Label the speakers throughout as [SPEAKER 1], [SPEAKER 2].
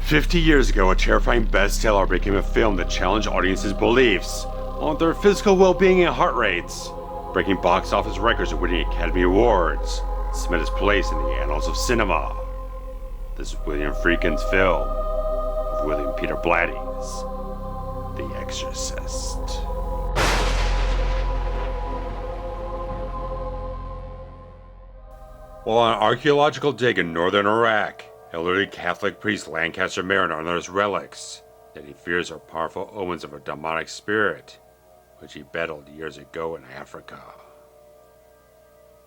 [SPEAKER 1] 50 years ago, a terrifying bestseller became a film that challenged audiences' beliefs on their physical well-being and heart rates, breaking box office records and winning Academy Awards, and cement its place in the annals of cinema. This is William Friedkin's film of William Peter Blatty's The Exorcist. While on an archaeological dig in northern Iraq, elderly Catholic priest Lancaster Marin unearths relics that he fears are powerful omens of a demonic spirit, which he battled years ago in Africa.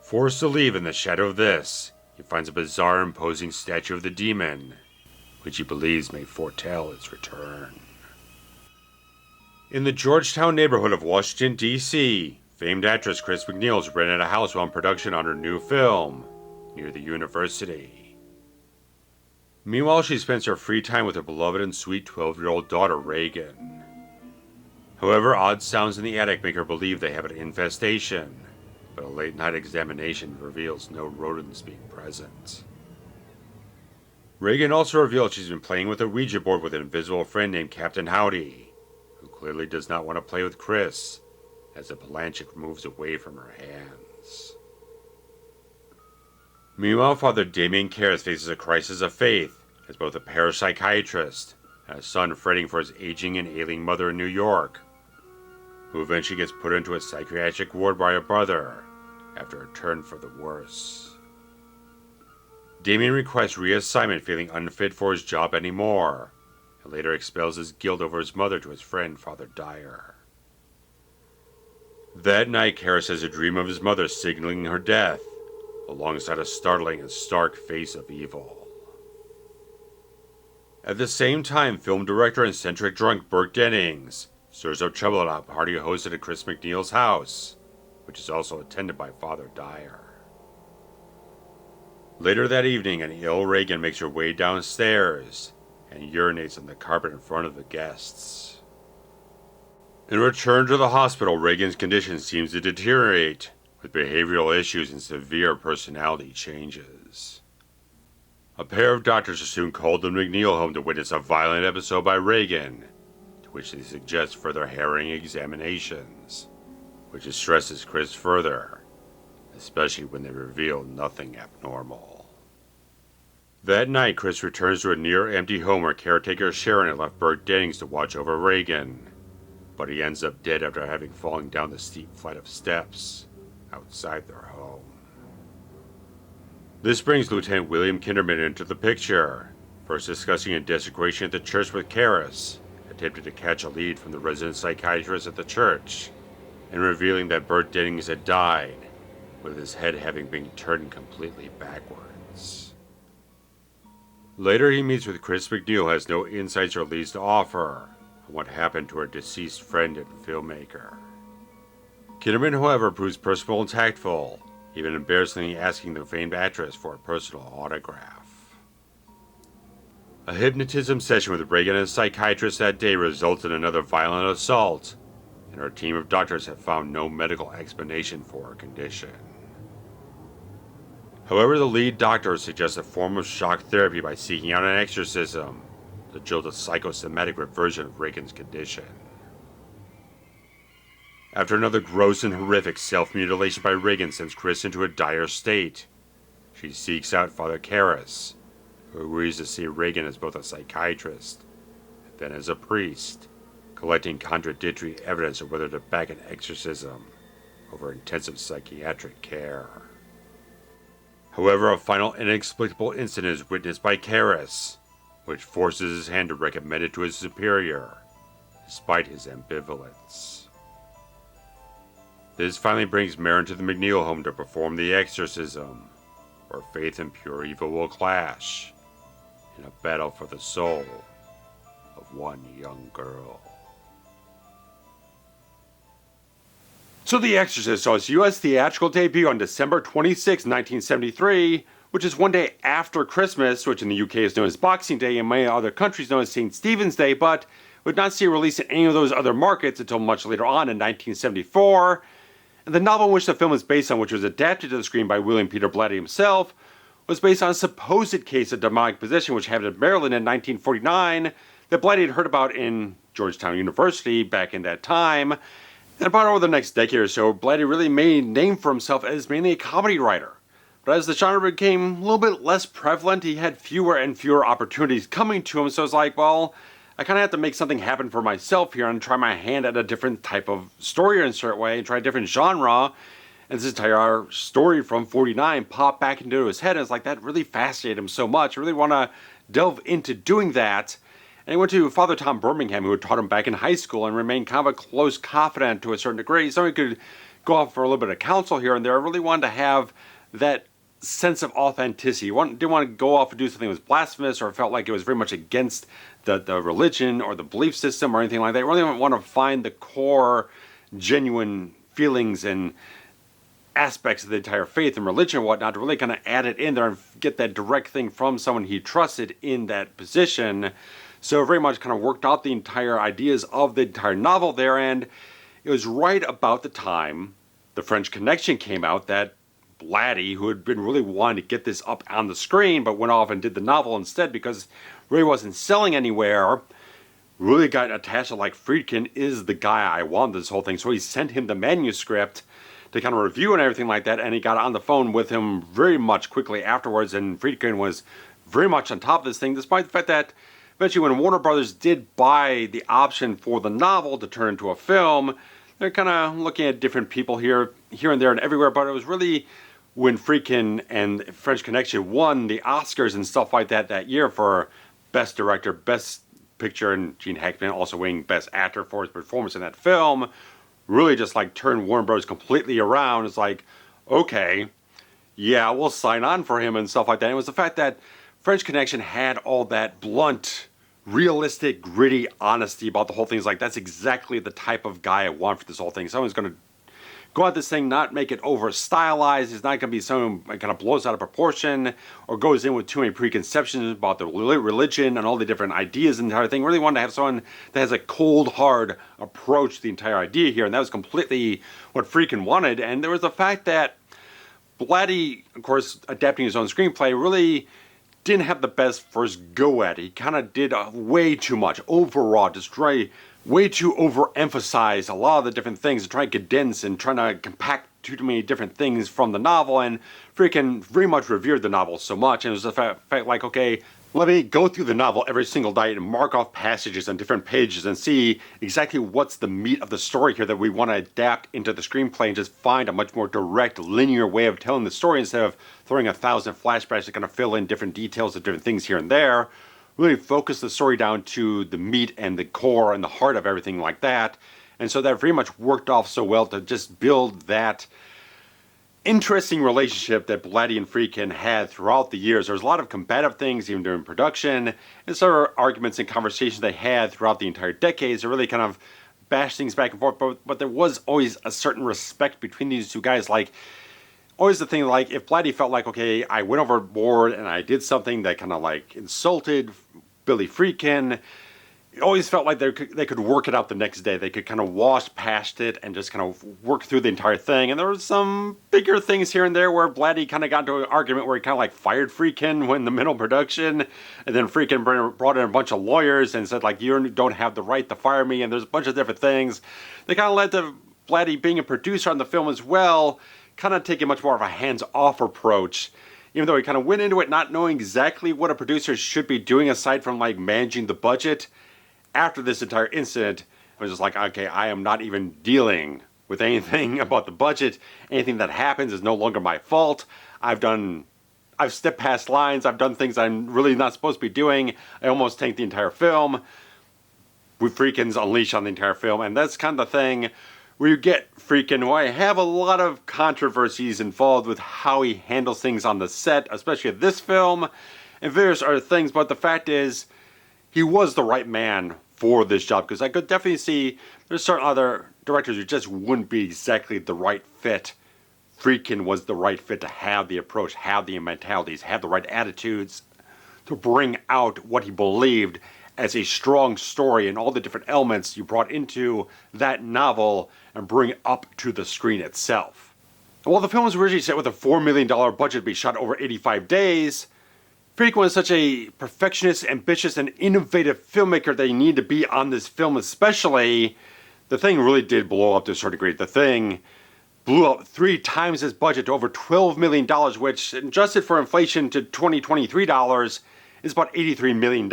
[SPEAKER 1] Forced to leave in the shadow of this, he finds a bizarre imposing statue of the demon, which he believes may foretell its return. In the Georgetown neighborhood of Washington, D.C., famed actress Chris McNeil's rented a house while in production on her new film, near the university. Meanwhile, she spends her free time with her beloved and sweet 12-year-old daughter, Reagan. However, odd sounds in the attic make her believe they have an infestation, but a late-night examination reveals no rodents being present. Reagan also reveals she's been playing with a Ouija board with an invisible friend named Captain Howdy, who clearly does not want to play with Chris, as the Palanchik moves away from her hands. Meanwhile, Father Damien Karras faces a crisis of faith as both a parapsychiatrist and a son fretting for his aging and ailing mother in New York, who eventually gets put into a psychiatric ward by her brother after a turn for the worse. Damien requests reassignment, feeling unfit for his job anymore, and later expels his guilt over his mother to his friend Father Dyer. That night, Karras has a dream of his mother signaling her death, alongside a startling and stark face of evil. At the same time, film director and eccentric drunk Burke Dennings stirs up trouble at a party hosted at Chris McNeil's house, which is also attended by Father Dyer. Later that evening, an ill Reagan makes her way downstairs and urinates on the carpet in front of the guests. In return to the hospital, Reagan's condition seems to deteriorate, with behavioral issues and severe personality changes. A pair of doctors are soon called to the McNeil home to witness a violent episode by Reagan, to which they suggest further harrowing examinations, which distresses Chris further, especially when they reveal nothing abnormal. That night, Chris returns to a near-empty home where caretaker Sharon had left Burke Dennings to watch over Reagan, but he ends up dead after having fallen down the steep flight of steps outside their home. This brings Lieutenant William Kinderman into the picture, first discussing a desecration at the church with Karras, attempting to catch a lead from the resident psychiatrist at the church, and revealing that Burke Dennings had died, with his head having been turned completely backwards. Later he meets with Chris McNeil, who has no insights or leads to offer on what happened to her deceased friend and filmmaker. Kinderman, however, proves personable and tactful, even embarrassingly asking the famed actress for a personal autograph. A hypnotism session with Reagan and a psychiatrist that day results in another violent assault, and her team of doctors have found no medical explanation for her condition. However, the lead doctor suggests a form of shock therapy by seeking out an exorcism to jolt a psychosomatic reversion of Reagan's condition. After another gross and horrific self-mutilation by Reagan sends Chris into a dire state, she seeks out Father Karras, who agrees to see Reagan as both a psychiatrist and then as a priest, collecting contradictory evidence of whether to back an exorcism over intensive psychiatric care. However, a final inexplicable incident is witnessed by Karras, which forces his hand to recommend it to his superior, despite his ambivalence. This finally brings Marin to the McNeil home to perform the exorcism, where faith and pure evil will clash, in a battle for the soul of one young girl. So The Exorcist saw its U.S. theatrical debut on December 26, 1973, which is one day after Christmas, which in the UK is known as Boxing Day and many other countries known as St. Stephen's Day, but would not see a release in any of those other markets until much later on in 1974. And the novel in which the film is based on, which was adapted to the screen by William Peter Blatty himself, was based on a supposed case of demonic possession which happened in Maryland in 1949 that Blatty had heard about in Georgetown University back in that time. And about over the next decade or so, Blatty really made a name for himself as mainly a comedy writer. But as the genre became a little bit less prevalent, he had fewer and fewer opportunities coming to him, so it's like, well, I kind of have to make something happen for myself here and try my hand at a different type of story in a certain way, and try a different genre. And this entire story from 49 popped back into his head, and it's like, that really fascinated him so much. I really want to delve into doing that. And he went to Father Tom Birmingham, who had taught him back in high school and remained kind of a close confidant to a certain degree. So he could go off for a little bit of counsel here and there. I really wanted to have that sense of authenticity. Didn't want to go off and do something that was blasphemous or felt like it was very much against the religion or the belief system or anything like that. I really want to find the core, genuine feelings and aspects of the entire faith and religion and whatnot to really kind of add it in there and get that direct thing from someone he trusted in that position. So very much kind of worked out the entire ideas of the entire novel there, and it was right about the time The French Connection came out that Blatty, who had been really wanting to get this up on the screen but went off and did the novel instead because it really wasn't selling anywhere, really got attached to like, Friedkin is the guy I want this whole thing. So he sent him the manuscript to kind of review and everything like that, and he got on the phone with him very much quickly afterwards, and Friedkin was very much on top of this thing, despite the fact that eventually when Warner Brothers did buy the option for the novel to turn into a film, they're kind of looking at different people here and there and everywhere, but it was really when Friedkin and French Connection won the Oscars and stuff like that year for Best Director, Best Picture, and Gene Hackman also winning Best Actor for his performance in that film, really just like turned Warner Bros. Completely around. It's like, okay, yeah, we'll sign on for him and stuff like that. And it was the fact that French Connection had all that blunt, realistic, gritty honesty about the whole thing. It's like, that's exactly the type of guy I want for this whole thing. Someone's going to go at this thing, not make it over stylized. It's not going to be someone that kind of blows out of proportion or goes in with too many preconceptions about the religion and all the different ideas and the entire thing. Really wanted to have someone that has a cold, hard approach to the entire idea here, and that was completely what Friedkin wanted. And there was the fact that Blatty, of course, adapting his own screenplay, really didn't have the best first go at it. He kind of did way too much, overwrought, destroy, way too overemphasize a lot of the different things and try to condense and trying to compact too many different things from the novel. And Friedkin very much revered the novel so much, and it was the fact like, okay, let me go through the novel every single night and mark off passages on different pages and see exactly what's the meat of the story here that we want to adapt into the screenplay and just find a much more direct, linear way of telling the story instead of throwing 1,000 flashbacks to kind of fill in different details of different things here and there. Really focus the story down to the meat and the core and the heart of everything like that. And so that very much worked off so well to just build that interesting relationship that Blatty and Friedkin had throughout the years. There was a lot of combative things even during production, and some arguments and conversations they had throughout the entire decades to really kind of bash things back and forth, but there was always a certain respect between these two guys. Like, always the thing, like, if Blatty felt like, okay, I went overboard and I did something that kind of like insulted Billy Friedkin, it always felt like they could work it out the next day. They could kind of wash past it and just kind of work through the entire thing. And there were some bigger things here and there where Blatty kind of got into an argument where he kind of like fired Friedkin when in the middle of production. And then Friedkin brought in a bunch of lawyers and said, like, you don't have the right to fire me. And there's a bunch of different things. They kind of led to Blatty being a producer on the film as well, kind of taking much more of a hands-off approach. Even though he kind of went into it not knowing exactly what a producer should be doing aside from like managing the budget. After this entire incident, I was just like, okay, I am not even dealing with anything about the budget. Anything that happens is no longer my fault. I've stepped past lines. I've done things I'm really not supposed to be doing. I almost tanked the entire film with Friedkin's unleash on the entire film. And that's kind of the thing where you get Friedkin, who I have a lot of controversies involved with how he handles things on the set, especially of this film and various other things. But the fact is, he was the right man for this job, because I could definitely see there's certain other directors who just wouldn't be exactly the right fit. Friedkin was the right fit to have the approach, have the mentalities, have the right attitudes to bring out what he believed as a strong story and all the different elements you brought into that novel and bring up to the screen itself. While the film was originally set with a $4 million budget to be shot over 85 days, Friedkin was such a perfectionist, ambitious, and innovative filmmaker that he needed to be on this film especially. The Thing really did blow up to a certain degree. The Thing blew up 3 times its budget to over $12 million, which, adjusted for inflation to 2023 dollars, is about $83 million.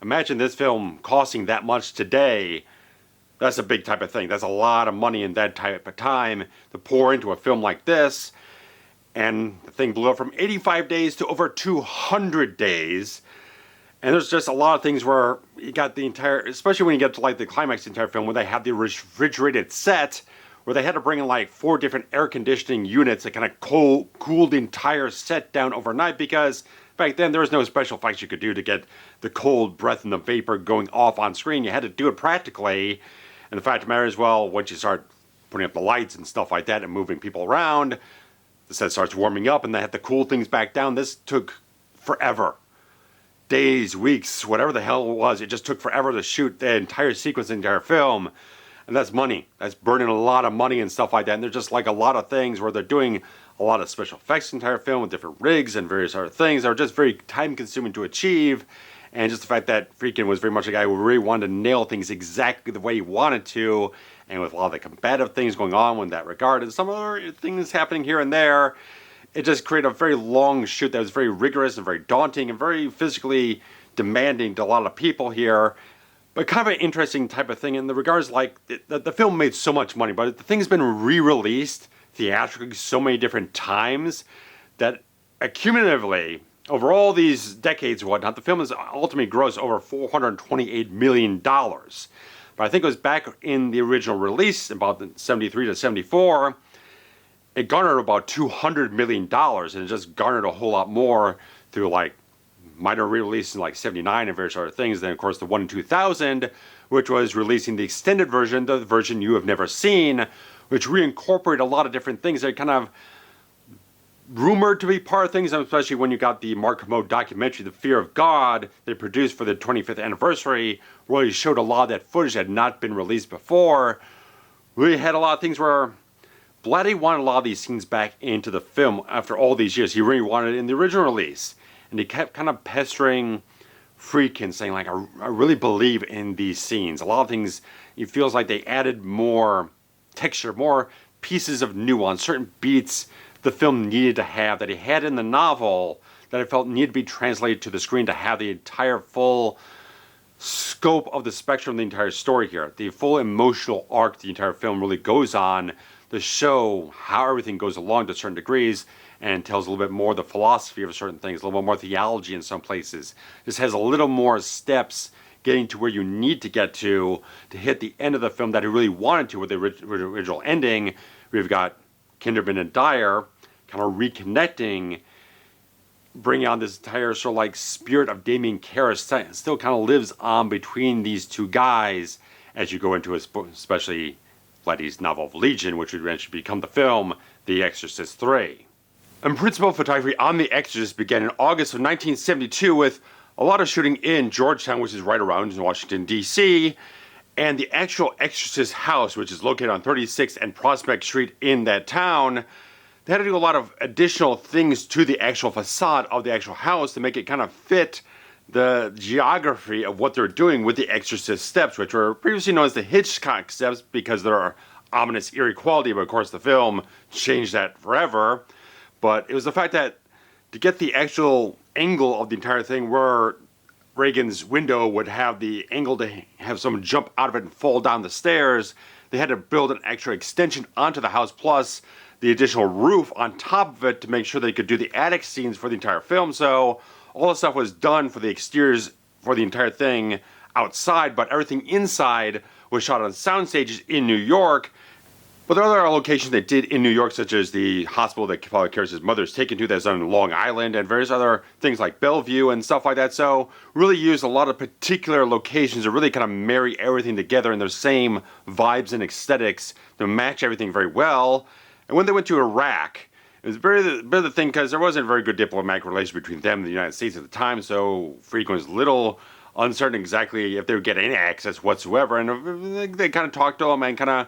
[SPEAKER 1] Imagine this film costing that much today. That's a big type of thing. That's a lot of money in that type of time to pour into a film like this. And the thing blew up from 85 days to over 200 days. And there's just a lot of things where you got the entire, especially when you get to like the climax of the entire film, where they have the refrigerated set, where they had to bring in like 4 different air conditioning units that kind of cooled the entire set down overnight, because back then there was no special effects you could do to get the cold breath and the vapor going off on screen. You had to do it practically. And the fact of the matter is, well, once you start putting up the lights and stuff like that and moving people around, the set starts warming up and they have to cool things back down. This took forever. Days, weeks, whatever the hell it was. It just took forever to shoot the entire sequence, the entire film. And that's money. That's burning a lot of money and stuff like that. And there's just like a lot of things where they're doing a lot of special effects in the entire film with different rigs and various other things that are just very time consuming to achieve. And just the fact that Friedkin was very much a guy who really wanted to nail things exactly the way he wanted to, and with a lot of the combative things going on in that regard, and some other things happening here and there, it just created a very long shoot that was very rigorous and very daunting and very physically demanding to a lot of people here. But kind of an interesting type of thing in the regards, like, the film made so much money, but the thing's been re-released theatrically so many different times that accumulatively, over all these decades and whatnot, the film has ultimately grossed over $428 million. But I think it was back in the original release, about 73 to 74, it garnered about $200 million, and it just garnered a whole lot more through like minor re-releases in like 79 and various other things. Then of course the one in 2000, which was releasing the extended version, the version you have never seen, which reincorporated a lot of different things that kind of rumored to be part of things, especially when you got the Mark Kermode documentary, The Fear of God, they produced for the 25th anniversary, really showed a lot of that footage that had not been released before. We had a lot of things where Blatty wanted a lot of these scenes back into the film after all these years. He really wanted it in the original release. And he kept kind of pestering Friedkin, saying like, I really believe in these scenes. A lot of things, it feels like they added more texture, more pieces of nuance, certain beats the film needed to have that he had in the novel that I felt needed to be translated to the screen to have the entire full scope of the spectrum of the entire story here. The full emotional arc the entire film really goes on to show how everything goes along to certain degrees, and tells a little bit more of the philosophy of certain things, a little bit more theology in some places. This has a little more steps getting to where you need to get to hit the end of the film that he really wanted to with the original ending. We've got Kinderman and Dyer kind of reconnecting, bringing on this entire sort of like spirit of Damien Karras still kind of lives on between these two guys as you go into especially Blatty's novel of Legion, which would eventually become the film The Exorcist 3. And principal photography on The Exorcist began in August of 1972 with a lot of shooting in Georgetown, which is right around in Washington, D.C., and the actual Exorcist house, which is located on 36th and Prospect Street in that town. They had to do a lot of additional things to the actual facade of the actual house to make it kind of fit the geography of what they're doing with the Exorcist steps, which were previously known as the Hitchcock steps because they're ominous, eerie quality, but of course the film changed that forever. But it was the fact that to get the actual angle of the entire thing where Reagan's window would have the angle to have someone jump out of it and fall down the stairs, they had to build an extra extension onto the house, plus the additional roof on top of it to make sure they could do the attic scenes for the entire film. So all the stuff was done for the exteriors for the entire thing outside, but everything inside was shot on sound stages in New York. But there are other locations they did in New York, such as the hospital that Father Karras' mother is taken to that's on Long Island, and various other things like Bellevue and stuff like that. So really used a lot of particular locations to really kind of marry everything together in their same vibes and aesthetics to match everything very well. And when they went to Iraq, it was a bit of the thing because there wasn't a very good diplomatic relation between them and the United States at the time, so Friedkin was a little uncertain exactly if they would get any access whatsoever. And they kind of talked to him and kind of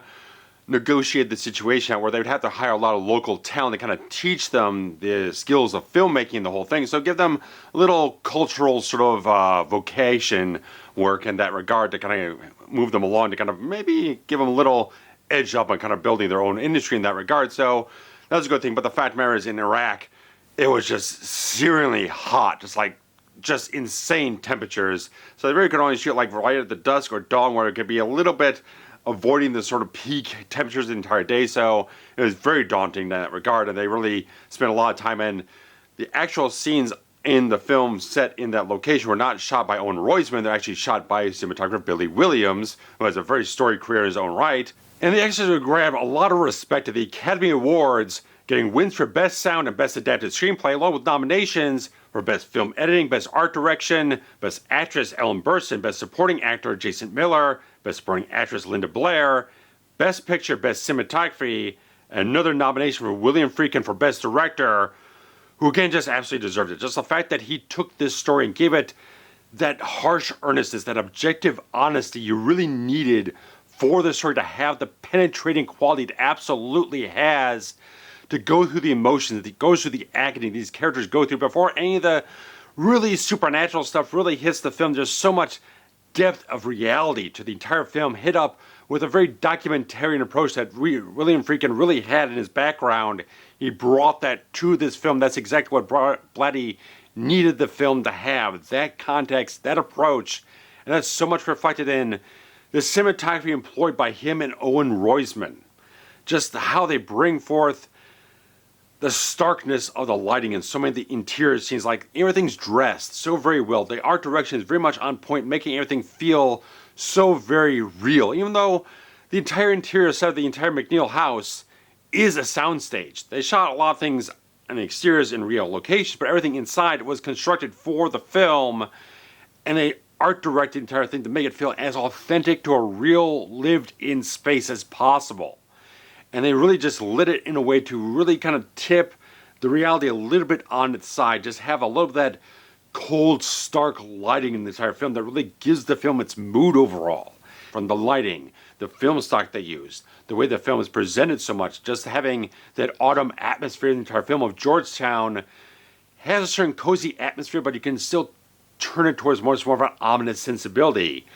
[SPEAKER 1] negotiate the situation out where they would have to hire a lot of local talent to kind of teach them the skills of filmmaking, the whole thing. So give them a little cultural sort of vocation work in that regard to kind of move them along, to kind of maybe give them a little edge up on kind of building their own industry in that regard. So that was a good thing. But the fact of the matter is, in Iraq, it was just searingly hot, just insane temperatures. So they really could only shoot like right at the dusk or dawn, where it could be a little bit avoiding the sort of peak temperatures the entire day. So it was very daunting in that regard, and they really spent a lot of time in. The actual scenes in the film set in that location were not shot by Owen Roizman. They're actually shot by cinematographer Billy Williams, who has a very storied career in his own right. And The Exorcist would grab a lot of respect at the Academy Awards, getting wins for Best Sound and Best Adapted Screenplay, along with nominations for Best Film Editing, Best Art Direction, Best Actress Ellen Burstyn, Best Supporting Actor Jason Miller, Best Supporting Actress Linda Blair, Best Picture, Best Cinematography, and another nomination for William Friedkin for Best Director, who again just absolutely deserved it. Just the fact that he took this story and gave it that harsh earnestness, that objective honesty you really needed for the story to have the penetrating quality it absolutely has, to go through the emotions, it goes through the agony these characters go through before any of the really supernatural stuff really hits the film. There's so much depth of reality to the entire film, hit up with a very documentarian approach that William Friedkin really had in his background. He brought that to this film. That's exactly what Blatty needed the film to have, that context, that approach, and that's so much reflected in the cinematography employed by him and Owen Roizman. Just how they bring forth the starkness of the lighting in so many of the interior scenes, like everything's dressed so very well. The art direction is very much on point, making everything feel so very real, even though the entire interior set of the entire McNeil house is a soundstage. They shot a lot of things on the exteriors in real locations, but everything inside was constructed for the film, and they art directed the entire thing to make it feel as authentic to a real lived-in space as possible. And they really just lit it in a way to really kind of tip the reality a little bit on its side, just have a little of that cold, stark lighting in the entire film that really gives the film its mood overall. From the lighting, the film stock they used, the way the film is presented so much, just having that autumn atmosphere in the entire film of Georgetown has a certain cozy atmosphere, but you can still turn it towards more of an ominous sensibility.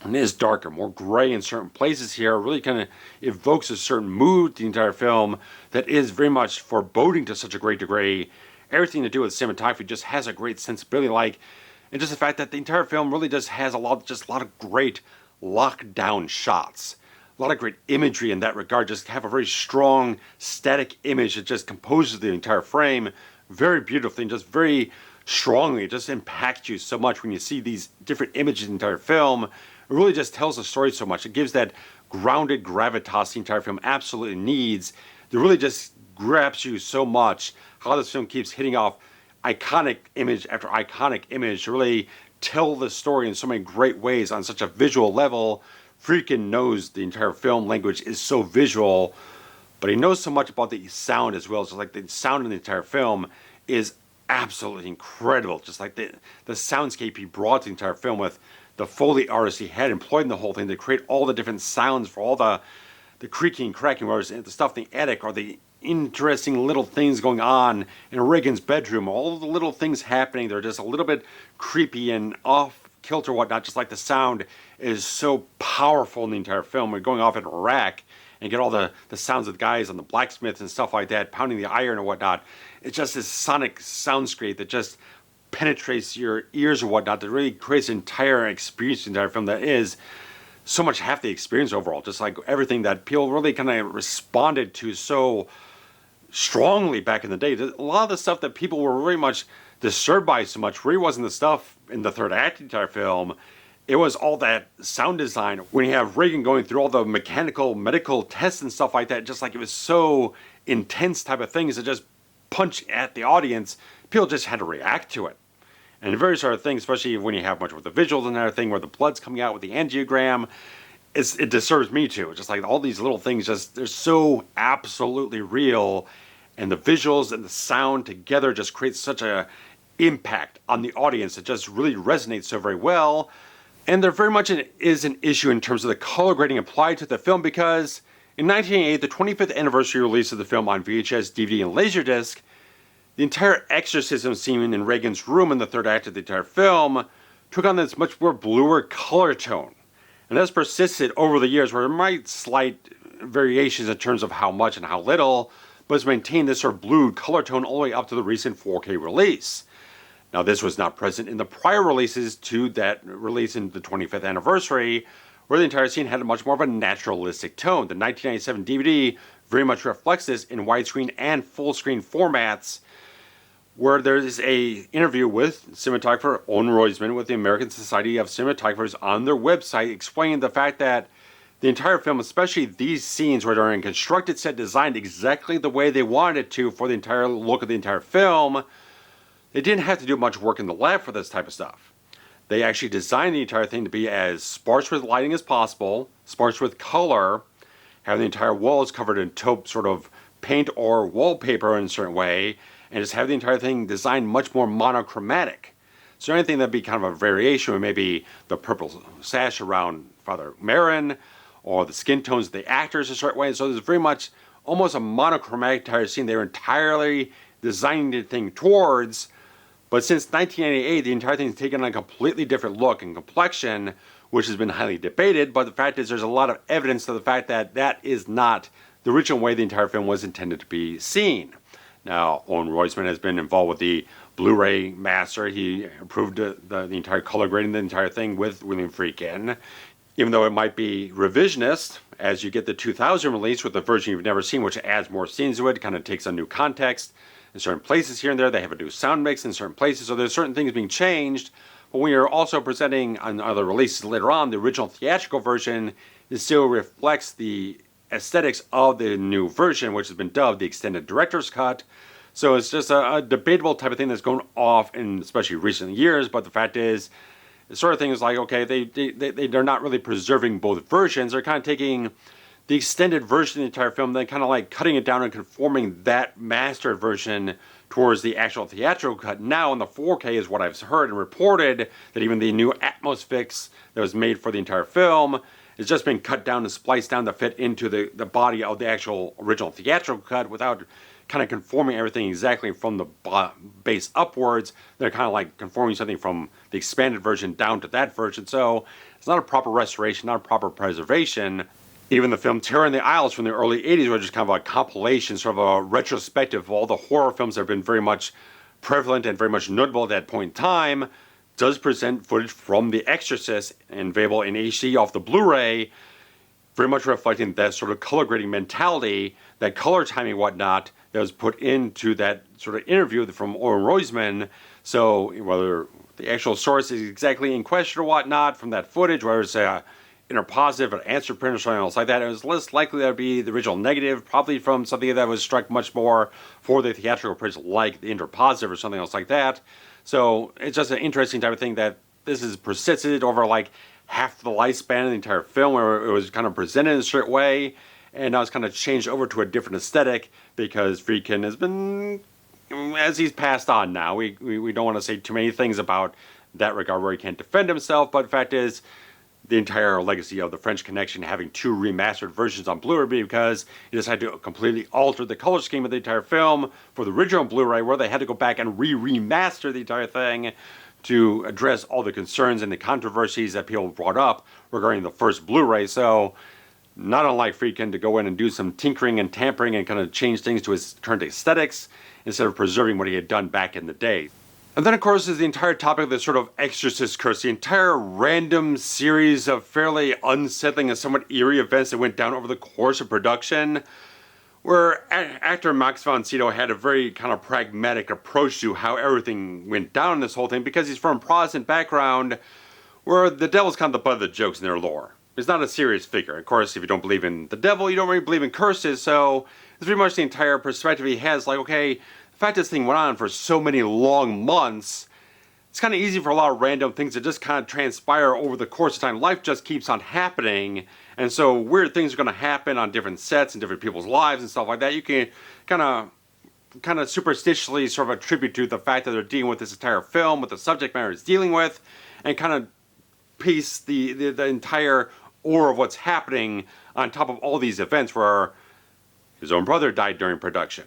[SPEAKER 1] And it is darker, more gray in certain places here. It really kind of evokes a certain mood, the entire film, that is very much foreboding to such a great degree. Everything to do with cinematography just has a great sensibility, and just the fact that the entire film really just has a lot of great lockdown shots. A lot of great imagery in that regard. Just have a very strong, static image that just composes the entire frame very beautifully and just very strongly. It just impacts you so much when you see these different images in the entire film. It really just tells the story so much. It gives that grounded gravitas the entire film absolutely needs. It really just grabs you so much. How this film keeps hitting off iconic image after iconic image to really tell the story in so many great ways on such a visual level. Friedkin knows the entire film language is so visual, but he knows so much about the sound as well. So like the sound in the entire film is absolutely incredible. Just like the soundscape he brought to the entire film with the Foley artists he had employed in the whole thing to create all the different sounds for all the creaking, cracking, whether it's the stuff in the attic or the interesting little things going on in Reagan's bedroom, all the little things happening. They're just a little bit creepy and off kilter, whatnot. Just like the sound is so powerful in the entire film. We're going off in Iraq and get all the sounds of the guys on the blacksmiths and stuff like that, pounding the iron and whatnot. It's just this sonic soundscape that just penetrates your ears or whatnot, that really creates an entire experience in the entire film that is so much half the experience overall. Just like everything that people really kind of responded to so strongly back in the day. A lot of the stuff that people were very much disturbed by so much really wasn't the stuff in the third act of the entire film. It was all that sound design. When you have Reagan going through all the mechanical, medical tests and stuff like that, just like it was so intense type of things that just punch at the audience, people just had to react to it. And various sort of things, especially when you have much with the visuals and everything, where the blood's coming out with the angiogram, it disturbs me too. Just like all these little things, just they're so absolutely real, and the visuals and the sound together just create such a impact on the audience. It just really resonates so very well. And there very much is an issue in terms of the color grading applied to the film, because In 1988, the 25th anniversary release of the film on VHS, DVD, and Laserdisc, the entire exorcism scene in Reagan's room in the third act of the entire film took on this much more bluer color tone. And that's persisted over the years, where there might slight variations in terms of how much and how little, but it's maintained this sort of blue color tone all the way up to the recent 4K release. Now, this was not present in the prior releases to that release in the 25th anniversary, where the entire scene had a much more of a naturalistic tone. The 1997 DVD very much reflects this in widescreen and full screen formats, where there is a interview with cinematographer Owen Roizman with the American Society of Cinematographers on their website, explaining the fact that the entire film, especially these scenes where they're in constructed set designed exactly the way they wanted it to for the entire look of the entire film, they didn't have to do much work in the lab for this type of stuff. They actually designed the entire thing to be as sparse with lighting as possible, sparse with color, having the entire walls covered in taupe sort of paint or wallpaper in a certain way, and just have the entire thing designed much more monochromatic. So anything that'd be kind of a variation would maybe the purple sash around Father Marin, or the skin tones of the actors a certain way. So there's very much almost a monochromatic entire scene they're entirely designing the thing towards. But since 1988, the entire thing has taken on a completely different look and complexion, which has been highly debated. But the fact is, there's a lot of evidence to the fact that that is not the original way the entire film was intended to be seen. Now, Owen Roizman has been involved with the Blu-ray master. He approved the entire color grading, the entire thing with William Friedkin. Even though it might be revisionist, as you get the 2000 release with the version you've never seen, which adds more scenes to it, kind of takes a new context. In certain places here and there, they have a new sound mix in certain places, so there's certain things being changed. But when you're also presenting on other releases later on, the original theatrical version still reflects the aesthetics of the new version, which has been dubbed the extended director's cut. So it's just a debatable type of thing that's going off in especially recent years. But the fact is, the sort of thing is like, okay, they're not really preserving both versions. They're kind of taking the extended version of the entire film, then kind of like cutting it down and conforming that mastered version towards the actual theatrical cut. Now in the 4K is what I've heard and reported, that even the new Atmos fix that was made for the entire film has just been cut down and spliced down to fit into the body of the actual original theatrical cut without kind of conforming everything exactly from the base upwards. They're kind of like conforming something from the expanded version down to that version. So it's not a proper restoration, not a proper preservation. Even the film Terror in the Aisles from the early 80s, which is kind of a compilation, sort of a retrospective of all the horror films that have been very much prevalent and very much notable at that point in time, does present footage from The Exorcist and available in HD off the Blu-ray, very much reflecting that sort of color grading mentality, that color timing whatnot that was put into that sort of interview from Owen Roizman. So whether the actual source is exactly in question or whatnot from that footage, whether it's a interpositive or answer print or something else like that, it was less likely that would be the original negative, probably from something that was struck much more for the theatrical print, like the interpositive or something else like that. So it's just an interesting type of thing that this is persisted over like half the lifespan of the entire film, where it was kind of presented in a certain way, and now it's kind of changed over to a different aesthetic because Friedkin has been, as he's passed on now, we don't want to say too many things about that regard where he can't defend himself, but the fact is, the entire legacy of the French Connection having two remastered versions on Blu-ray, because he decided to completely alter the color scheme of the entire film for the original Blu-ray, where they had to go back and remaster the entire thing to address all the concerns and the controversies that people brought up regarding the first Blu-ray. So not unlike Friedkin to go in and do some tinkering and tampering and kind of change things to his current aesthetics instead of preserving what he had done back in the day. And then, of course, is the entire topic of the sort of Exorcist curse, the entire random series of fairly unsettling and somewhat eerie events that went down over the course of production, where actor Max von Sydow had a very kind of pragmatic approach to how everything went down in this whole thing, because he's from a Protestant background, where the devil's kind of the butt of the jokes in their lore. He's not a serious figure. Of course, if you don't believe in the devil, you don't really believe in curses, so it's pretty much the entire perspective he has, like, okay, the fact this thing went on for so many long months, it's kind of easy for a lot of random things to just kind of transpire over the course of time. Life just keeps on happening, and so weird things are going to happen on different sets and different people's lives and stuff like that. You can kind of superstitiously sort of attribute to the fact that they're dealing with this entire film, what the subject matter is dealing with, and kind of piece the entire aura of what's happening on top of all these events where his own brother died during production.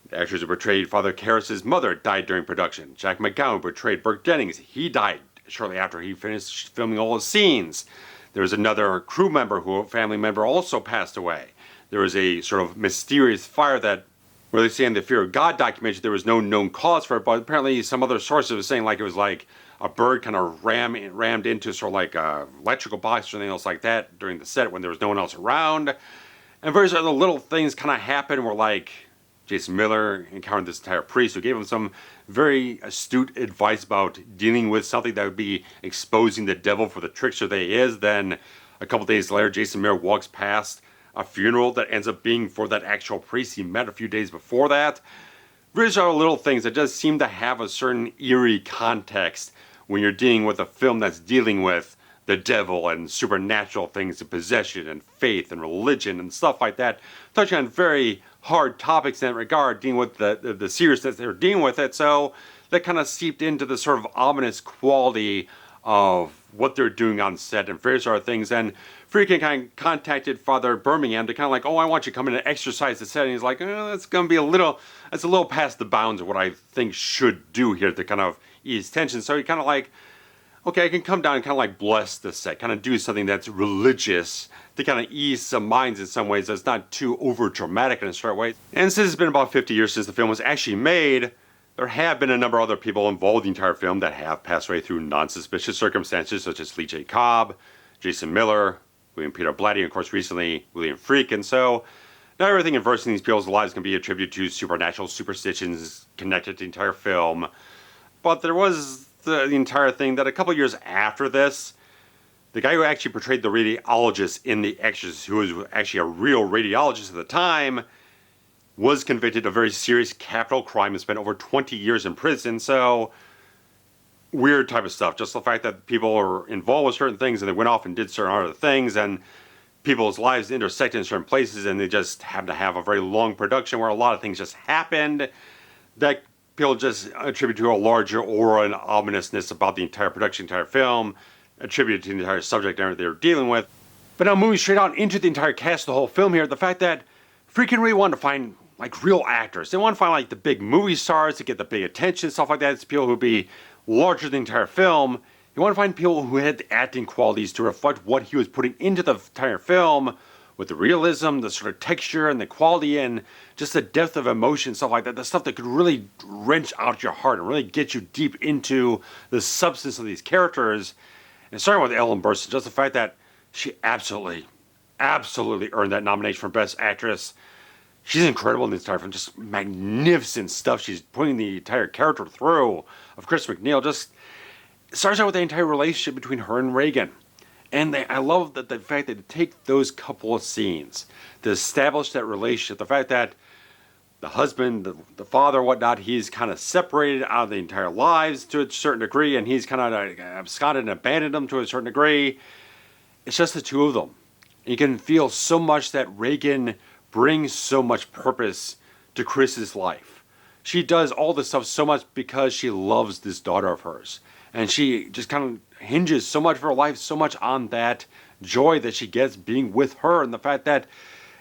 [SPEAKER 1] The actors who portrayed Father Karras' mother died during production. Jack McGowan portrayed Burke Dennings. He died shortly after he finished filming all his scenes. There was another crew member a family member also passed away. There was a sort of mysterious fire that, where they say in the Fear of God documentary, there was no known cause for it, but apparently some other sources were saying like it was like a bird kind of rammed into sort of like a electrical box or something else like that during the set when there was no one else around. And various other little things kind of happened where like Jason Miller encountered this entire priest who gave him some very astute advice about dealing with something that would be exposing the devil for the trickster that he is. Then a couple days later, Jason Miller walks past a funeral that ends up being for that actual priest he met a few days before that. Various other little things that just seem to have a certain eerie context when you're dealing with a film that's dealing with the devil and supernatural things and possession and faith and religion and stuff like that, touching on very hard topics in that regard, dealing with the seriousness they're dealing with it. So that kind of seeped into the sort of ominous quality of what they're doing on set and various other things. And Friedkin kind of contacted Father Birmingham to kind of like, oh, I want you to come in and exercise the set. And he's like, that's going to be that's a little past the bounds of what I think should do here to kind of ease tension. So he kind of like, okay, I can come down and kind of like bless the set, kind of do something that's religious to kind of ease some minds in some ways that's not too over dramatic in a certain way. And since it's been about 50 years since the film was actually made, there have been a number of other people involved in the entire film that have passed away through non-suspicious circumstances, such as Lee J. Cobb, Jason Miller, William Peter Blatty, and of course recently William Friedkin. So not everything inverse in these people's lives can be attributed to supernatural superstitions connected to the entire film. But there was the entire thing that a couple years after this, the guy who actually portrayed the radiologist in The Exorcist, who was actually a real radiologist at the time, was convicted of very serious capital crime and spent over 20 years in prison. So weird type of stuff. Just the fact that people are involved with certain things and they went off and did certain other things and people's lives intersected in certain places and they just happen to have a very long production where a lot of things just happened that people just attribute to a larger aura and ominousness about the entire production, entire film, attributed to the entire subject matter they're dealing with. But now moving straight on into the entire cast of the whole film here, the fact that Friedkin really wanted to find like real actors. They want to find like the big movie stars to get the big attention, stuff like that. It's people who would be larger than the entire film. You want to find people who had the acting qualities to reflect what he was putting into the entire film with the realism, the sort of texture and the quality and just the depth of emotion, stuff like that. The stuff that could really wrench out your heart and really get you deep into the substance of these characters. And starting with Ellen Burstyn, just the fact that she absolutely earned that nomination for Best Actress. She's incredible in this entire film. Just magnificent stuff she's putting the entire character through of Chris MacNeil. Just starts out with the entire relationship between her and Regan. And I love that the fact that they take those couple of scenes to establish that relationship. The fact that the husband, the father, whatnot, he's kind of separated out of the entire lives to a certain degree, and he's kind of absconded and abandoned them to a certain degree. It's just the two of them. You can feel so much that Regan brings so much purpose to Chris's life. She does all this stuff so much because she loves this daughter of hers. And she just kind of hinges so much of her life, so much on that joy that she gets being with her. And the fact that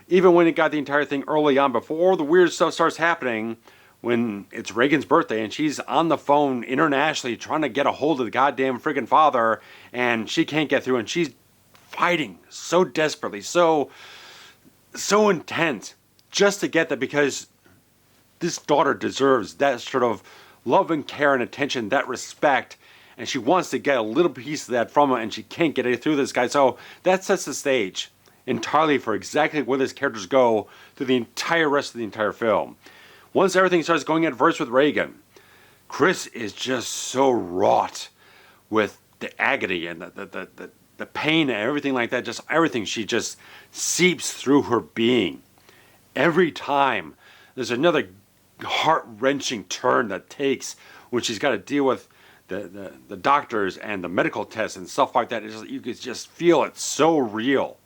[SPEAKER 1] even when it got the entire thing early on, before the weird stuff starts happening, when it's Regan's birthday and she's on the phone internationally trying to get a hold of the goddamn friggin' father and she can't get through and she's fighting so desperately, so intense just to get that because this daughter deserves that sort of love and care and attention, that respect, and she wants to get a little piece of that from him and she can't get it through this guy. So that sets the stage entirely for exactly where these characters go through the entire rest of the entire film. Once everything starts going adverse with Regan, Chris is just so wrought with the agony and the pain and everything like that. Just everything, she just seeps through her being. Every time there's another heart-wrenching turn that takes when she's got to deal with the doctors and the medical tests and stuff like that. You could just feel it so real,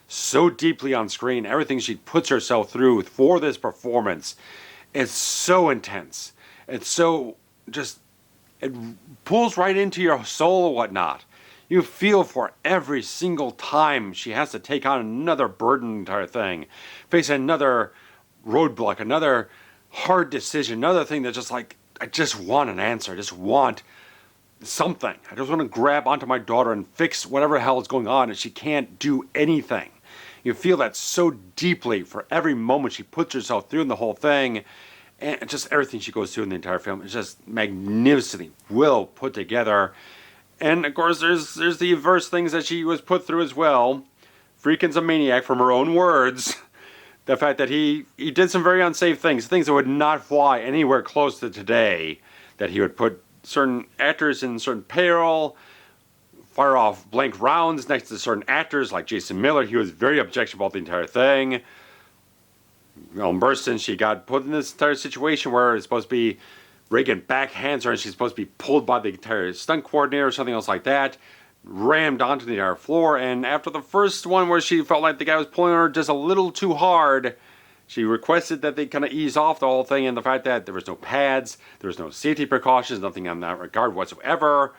[SPEAKER 1] so deeply on screen. Everything she puts herself through for this performance, it's so intense. It's so just, it pulls right into your soul and whatnot.
[SPEAKER 2] You feel for every single time she has to take on another burden entire thing, face another roadblock, another hard decision, another thing that's just like, I just want an answer. I just want something. I just want to grab onto my daughter and fix whatever the hell is going on, and she can't do anything. You feel that so deeply for every moment she puts herself through in the whole thing, and just everything she goes through in the entire film is just magnificently well put together. And of course, there's the adverse things that she was put through as well. Friedkin's a maniac, from her own words. The fact that he did some very unsafe things that would not fly anywhere close to today. That he would put certain actors in certain peril, fire off blank rounds next to certain actors like Jason Miller. He was very objectionable about the entire thing. Burstyn, she got put in this entire situation where it's supposed to be Reagan backhands her and she's supposed to be pulled by the entire stunt coordinator or something else like that, rammed onto the entire floor. And after the first one where she felt like the guy was pulling her just a little too hard, she requested that they kind of ease off the whole thing, and the fact that there was no pads, there was no safety precautions, nothing in that regard whatsoever.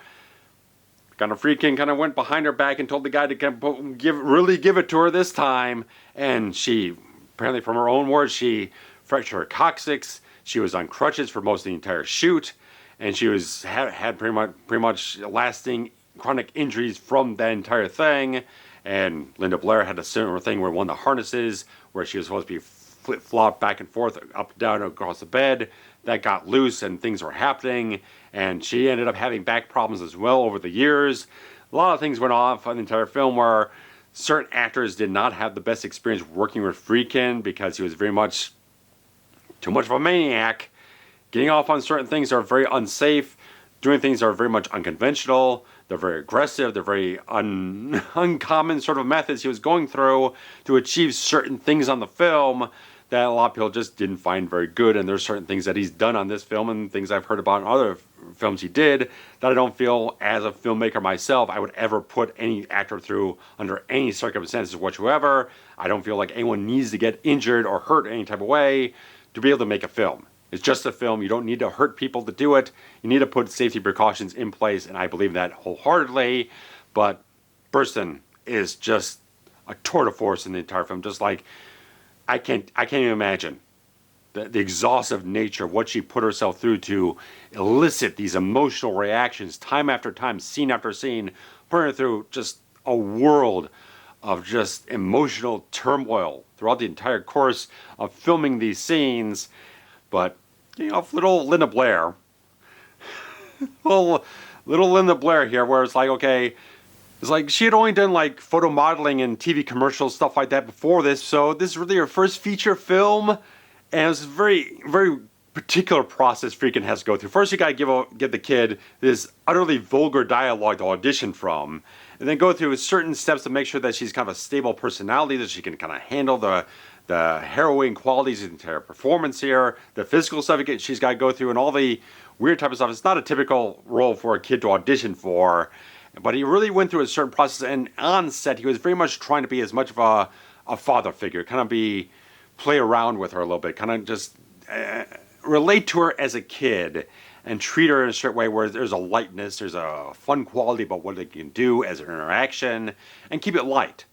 [SPEAKER 2] Kind of Friedkin kind of went behind her back and told the guy to really give it to her this time. And she, apparently from her own words, she fractured her coccyx. She was on crutches for most of the entire shoot, and she had pretty much lasting chronic injuries from that entire thing. And Linda Blair had a similar thing where one of the harnesses, where she was supposed to be flip-flop back and forth, up and down across the bed, that got loose and things were happening. And she ended up having back problems as well over the years. A lot of things went off on the entire film where certain actors did not have the best experience working with Friedkin because he was very much too much of a maniac, getting off on certain things that are very unsafe, doing things that are very much unconventional. They're very aggressive. They're very uncommon sort of methods he was going through to achieve certain things on the film that a lot of people just didn't find very good. And there's certain things that he's done on this film and things I've heard about in other films he did that I don't feel, as a filmmaker myself, I would ever put any actor through under any circumstances whatsoever. I don't feel like anyone needs to get injured or hurt any type of way to be able to make a film. It's just a film. You don't need to hurt people to do it. You need to put safety precautions in place, and I believe that wholeheartedly. But Burstyn is just a tour de force in the entire film. Just like I can't even imagine the exhaustive nature of what she put herself through to elicit these emotional reactions time after time, scene after scene, putting her through just a world of just emotional turmoil throughout the entire course of filming these scenes. But, you know, little Linda Blair, little Linda Blair here, where it's like, okay, it's like she had only done like photo modeling and TV commercials, stuff like that before this, so this is really her first feature film, and it was a very, very particular process Friedkin has to go through. First, you gotta give the kid this utterly vulgar dialogue to audition from, and then go through certain steps to make sure that she's kind of a stable personality, that she can kind of handle the harrowing qualities of the entire performance here, the physical stuff she's got to go through, and all the weird type of stuff. It's not a typical role for a kid to audition for, but he really went through a certain process, and on set, he was very much trying to be as much of a father figure, kind of play around with her a little bit, kind of just relate to her as a kid, and treat her in a certain way where there's a lightness, there's a fun quality about what they can do as an interaction, and keep it light.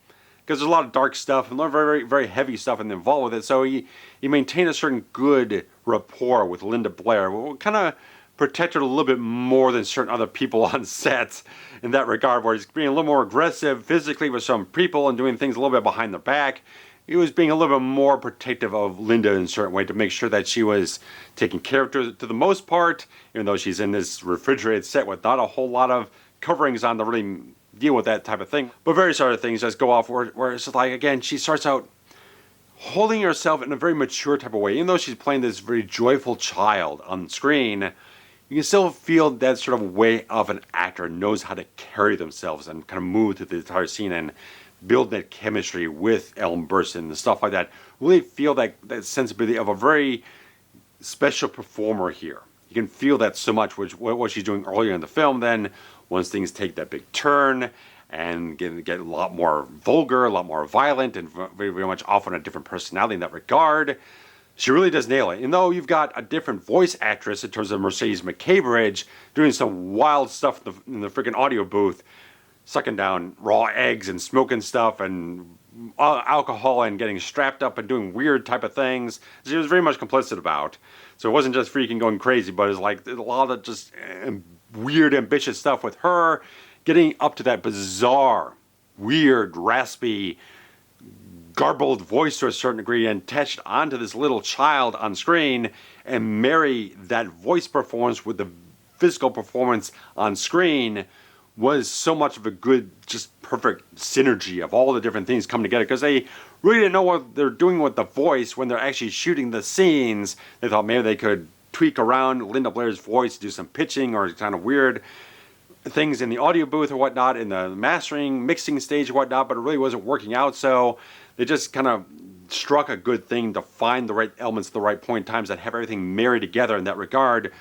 [SPEAKER 2] Because there's a lot of dark stuff and a lot of very, very heavy stuff involved with it. So he maintained a certain good rapport with Linda Blair. We'll kind of protect her a little bit more than certain other people on set in that regard, where he's being a little more aggressive physically with some people and doing things a little bit behind their back. He was being a little bit more protective of Linda in a certain way to make sure that she was taken care of to the most part, even though she's in this refrigerated set with not a whole lot of coverings on to really deal with that type of thing. But various other things just go off where it's just like, again, she starts out holding herself in a very mature type of way. Even though she's playing this very joyful child on screen, you can still feel that sort of way of an actor knows how to carry themselves and kind of move through the entire scene and build that chemistry with Ellen Burstyn and stuff like that. Really feel that sensibility of a very special performer here. You can feel that so much, which what she's doing earlier in the film. Then once things take that big turn and get a lot more vulgar, a lot more violent, and very, very much off on a different personality in that regard, she really does nail it. And though you've got a different voice actress in terms of Mercedes McCambridge doing some wild stuff in the freaking audio booth, sucking down raw eggs and smoking stuff and alcohol and getting strapped up and doing weird type of things. She was very much complicit about. So it wasn't just Friedkin going crazy, but it's like a lot of just weird, ambitious stuff with her, getting up to that bizarre, weird, raspy, garbled voice to a certain degree and attached onto this little child on screen and marry that voice performance with the physical performance on screen was so much of a good, just perfect synergy of all the different things coming together, because they really didn't know what they're doing with the voice when they're actually shooting the scenes. They thought maybe they could tweak around Linda Blair's voice, do some pitching or kind of weird things in the audio booth or whatnot, in the mastering, mixing stage or whatnot, but it really wasn't working out, so they just kind of struck a good thing to find the right elements at the right point in times that have everything married together in that regard,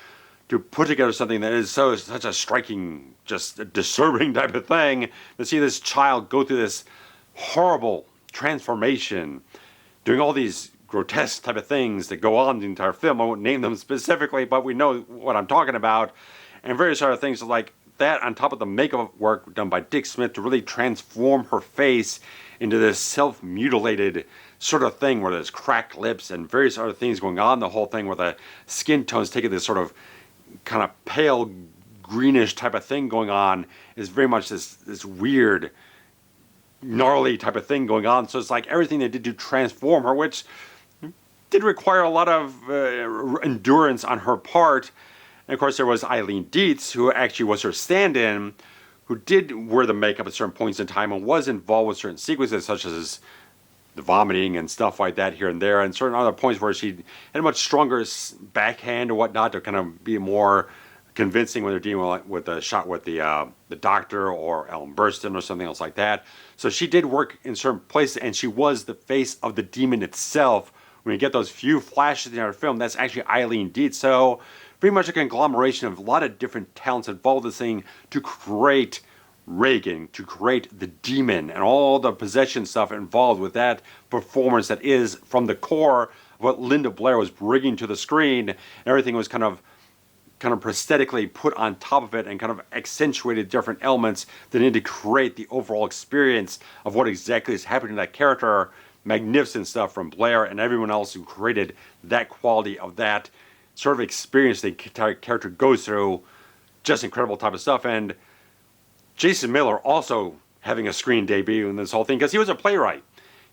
[SPEAKER 2] to put together something that is such a striking, just a disturbing type of thing, to see this child go through this horrible transformation, doing all these grotesque type of things that go on in the entire film. I won't name them specifically, but we know what I'm talking about, and various other things like that, on top of the makeup work done by Dick Smith to really transform her face into this self-mutilated sort of thing where there's cracked lips and various other things going on, the whole thing where the skin tone's taking this sort of kind of pale greenish type of thing going on, is very much this weird gnarly type of thing going on. So it's like everything they did to transform her, which did require a lot of endurance on her part. And of course there was Eileen Dietz, who actually was her stand-in, who did wear the makeup at certain points in time and was involved with certain sequences such as the vomiting and stuff like that here and there, and certain other points where she had a much stronger backhand or whatnot to kind of be more convincing when they're dealing with a shot with the doctor or Ellen Burstyn or something else like that. So she did work in certain places, and she was the face of the demon itself. When you get those few flashes in our film, that's actually Eileen Dietz. So pretty much a conglomeration of a lot of different talents involved in this thing to create Regan, to create the demon and all the possession stuff involved with that performance that is from the core of what Linda Blair was bringing to the screen. And everything was kind of prosthetically put on top of it and kind of accentuated different elements that needed to create the overall experience of what exactly is happening to that character. Magnificent stuff from Blair and everyone else who created that quality of that sort of experience the character goes through. Just incredible type of stuff. And Jason Miller also having a screen debut in this whole thing, because he was a playwright.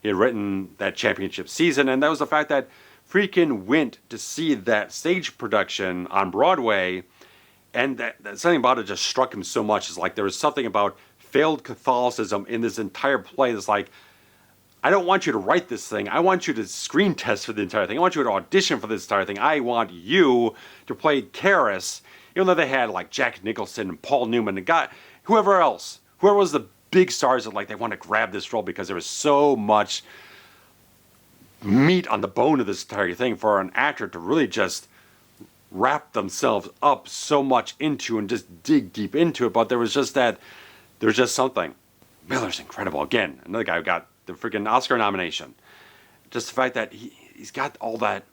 [SPEAKER 2] He had written that championship season, and that was the fact that Friedkin went to see that stage production on Broadway, and that something about it just struck him so much. It's like there was something about failed Catholicism in this entire play that's like, I don't want you to write this thing. I want you to screen test for the entire thing. I want you to audition for this entire thing. I want you to play Karis, even though they had like Jack Nicholson and Paul Newman and whoever else, whoever was the big stars that like they want to grab this role, because there was so much meat on the bone of this entire thing for an actor to really just wrap themselves up so much into and just dig deep into it. But there was just something. Miller's incredible. Again, another guy who got the freaking Oscar nomination. Just the fact that he's got all that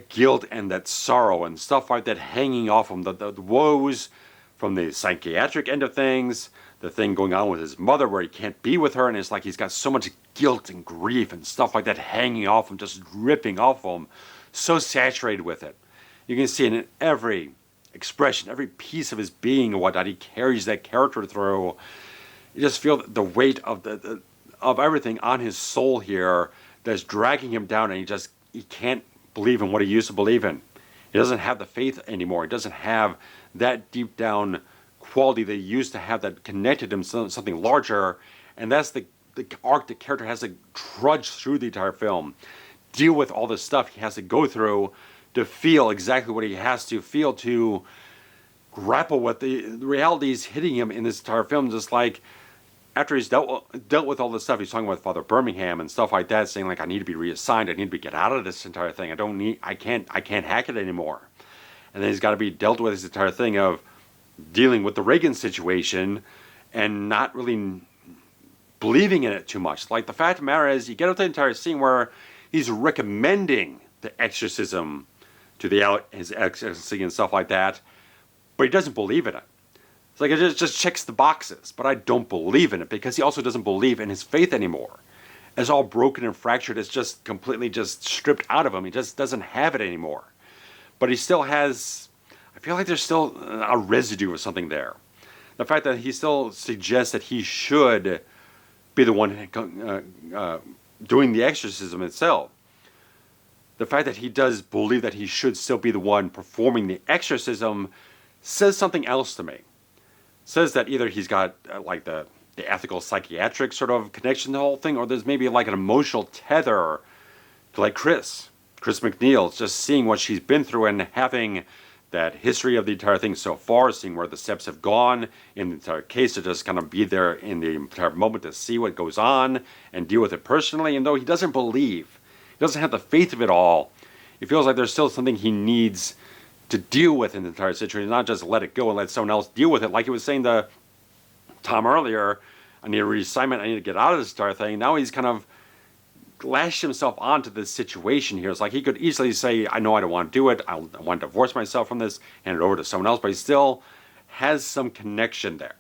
[SPEAKER 2] guilt and that sorrow and stuff like that hanging off him, the woes from the psychiatric end of things, the thing going on with his mother where he can't be with her, and it's like he's got so much guilt and grief and stuff like that hanging off him, just dripping off him, so saturated with it. You can see it in every expression, every piece of his being and whatnot. He carries that character through. You just feel the weight of of everything on his soul here that's dragging him down, and he can't believe in what he used to believe in. He doesn't have the faith anymore. He doesn't have that deep down quality that he used to have that connected him to something larger. And that's the arc the character has to trudge through the entire film, deal with all the stuff he has to go through to feel exactly what he has to feel, to grapple with the realities hitting him in this entire film. Just like after he's dealt with all this stuff, he's talking with Father Birmingham and stuff like that, saying like, I need to be reassigned. I need to get out of this entire thing. I can't hack it anymore. And then he's got to be dealt with this entire thing of dealing with the Reagan situation and not really believing in it too much. Like, the fact of the matter is, you get up to the entire scene where he's recommending the exorcism to his exorcism and stuff like that, but he doesn't believe in it. It's like it just checks the boxes, but I don't believe in it because he also doesn't believe in his faith anymore. It's all broken and fractured. It's just completely just stripped out of him. He just doesn't have it anymore. But he still has, I feel like there's still a residue of something there. The fact that he still suggests that he should be the one doing the exorcism itself. The fact that he does believe that he should still be the one performing the exorcism says something else to me. Says that either he's got like the ethical psychiatric sort of connection to the whole thing, or there's maybe like an emotional tether to like Chris McNeil, just seeing what she's been through and having that history of the entire thing so far, seeing where the steps have gone in the entire case, to just kind of be there in the entire moment to see what goes on and deal with it personally. And though he doesn't believe, he doesn't have the faith of it all, he feels like there's still something he needs to deal with in the entire situation, not just let it go and let someone else deal with it. Like he was saying to Tom earlier, I need a reassignment, I need to get out of this entire thing. Now he's kind of lashed himself onto this situation here. It's like he could easily say, I know I don't want to do it, I want to divorce myself from this, hand it over to someone else, but he still has some connection there.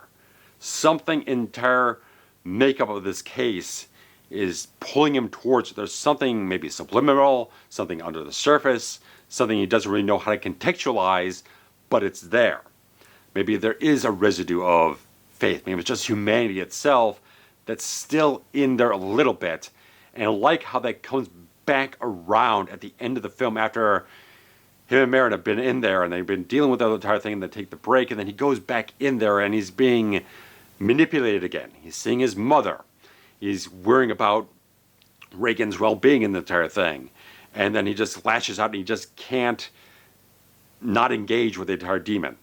[SPEAKER 2] Something entire makeup of this case is pulling him towards it. There's something maybe subliminal, something under the surface, something he doesn't really know how to contextualize, but it's there. Maybe there is a residue of faith. Maybe it's just humanity itself that's still in there a little bit. And I like how that comes back around at the end of the film after him and Marin have been in there and they've been dealing with the entire thing and they take the break, and then he goes back in there and he's being manipulated again. He's seeing his mother. He's worrying about Reagan's well-being in the entire thing. And then he just lashes out and he just can't not engage with the entire demon.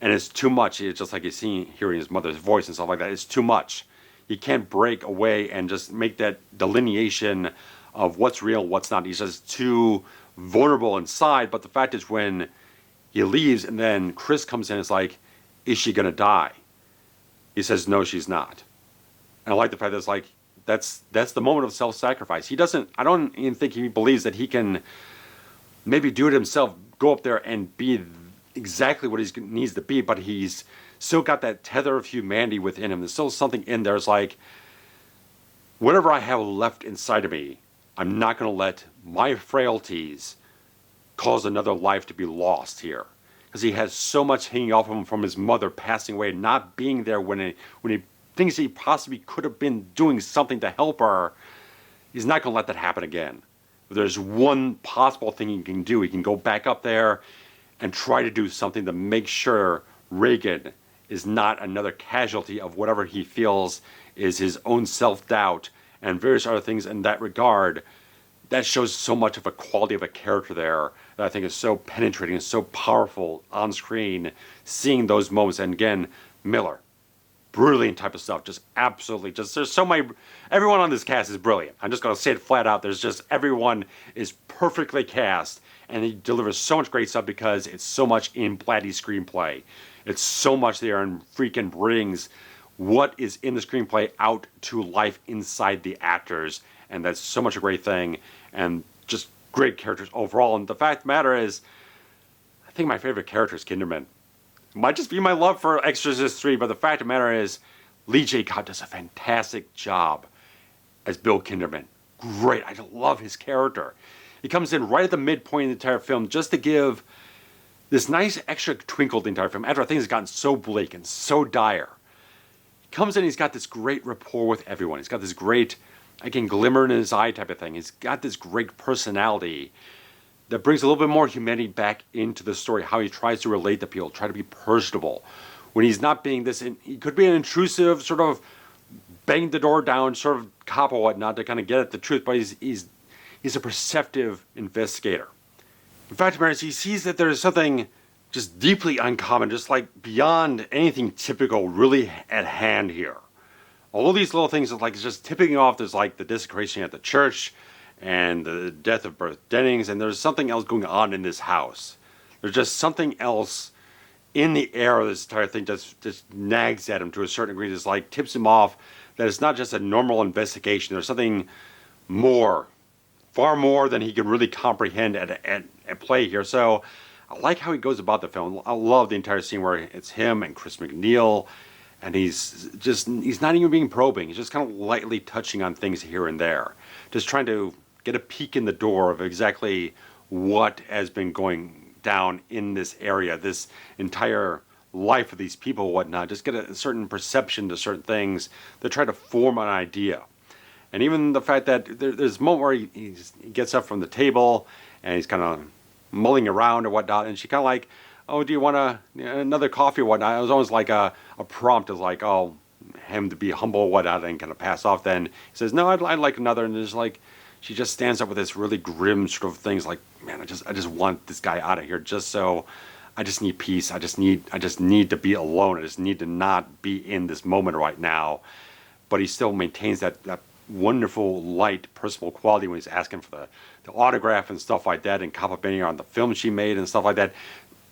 [SPEAKER 2] And it's too much. It's just like he's hearing his mother's voice and stuff like that. It's too much. He can't break away and just make that delineation of what's real, what's not. He's just too vulnerable inside. But the fact is, when he leaves and then Chris comes in, it's like, is she going to die? He says, no, she's not. And I like the fact that it's like, that's the moment of self-sacrifice. He doesn't, I don't even think he believes that he can maybe do it himself, go up there and be exactly what he needs to be, but he's still got that tether of humanity within him. There's still something in there. It's like, whatever I have left inside of me, I'm not going to let my frailties cause another life to be lost here. Because he has so much hanging off of him from his mother passing away, not being there when he thinks he possibly could have been doing something to help her. He's not going to let that happen again. If there's one possible thing he can do, he can go back up there and try to do something to make sure Reagan is not another casualty of whatever he feels is his own self-doubt and various other things in that regard. That shows so much of a quality of a character there that I think is so penetrating and so powerful on screen, seeing those moments. And again, Miller, brilliant type of stuff, just absolutely, just there's so many, everyone on this cast is brilliant. I'm just going to say it flat out. There's just, everyone is perfectly cast, and he delivers so much great stuff because it's so much in Blatty's screenplay. It's so much there, and Friedkin brings what is in the screenplay out to life inside the actors, and that's so much a great thing, and just great characters overall. And the fact of the matter is, I think my favorite character is Kinderman. It might just be my love for Exorcist 3, but the fact of the matter is, Lee J. Cobb does a fantastic job as Bill Kinderman. Great. I love his character. He comes in right at the midpoint of the entire film just to give this nice extra twinkle to the entire film after things have gotten so bleak and so dire. He comes in, he's got this great rapport with everyone. He's got this great, again, glimmer in his eye type of thing. He's got this great personality that brings a little bit more humanity back into the story, how he tries to relate to people, try to be personable. When he's not being this, he could be an intrusive, sort of bang the door down, sort of cop or whatnot to kind of get at the truth, but he's a perceptive investigator. In fact, he sees that there's something just deeply uncommon, just like beyond anything typical really at hand here. All these little things are like just tipping off. There's like the desecration at the church and the death of Bertha Dennings, and there's something else going on in this house. There's just something else in the air of this entire thing just nags at him to a certain degree. Just like tips him off that it's not just a normal investigation. There's something more, far more than he can really comprehend at play here. So I like how he goes about the film. I love the entire scene where it's him and Chris McNeil, and he's not even being probing. He's just kind of lightly touching on things here and there, just trying to get a peek in the door of exactly what has been going down in this area, this entire life of these people and whatnot. Just get a certain perception to certain things to try to form an idea. And even the fact that there's a moment where he gets up from the table and he's kind of mulling around or whatnot, and she kind of like, oh, do you want another coffee or whatnot? It was almost like a prompt of like, oh, him to be humble or whatnot, and kind of pass off. Then he says, no, I'd like another. And there's like, she just stands up with this really grim sort of things like, man, I just want this guy out of here, just so I just need peace. I just need to be alone. I just need to not be in this moment right now. But he still maintains that wonderful, light, personal quality when he's asking for the autograph and stuff like that, and complimenting her on the film she made and stuff like that.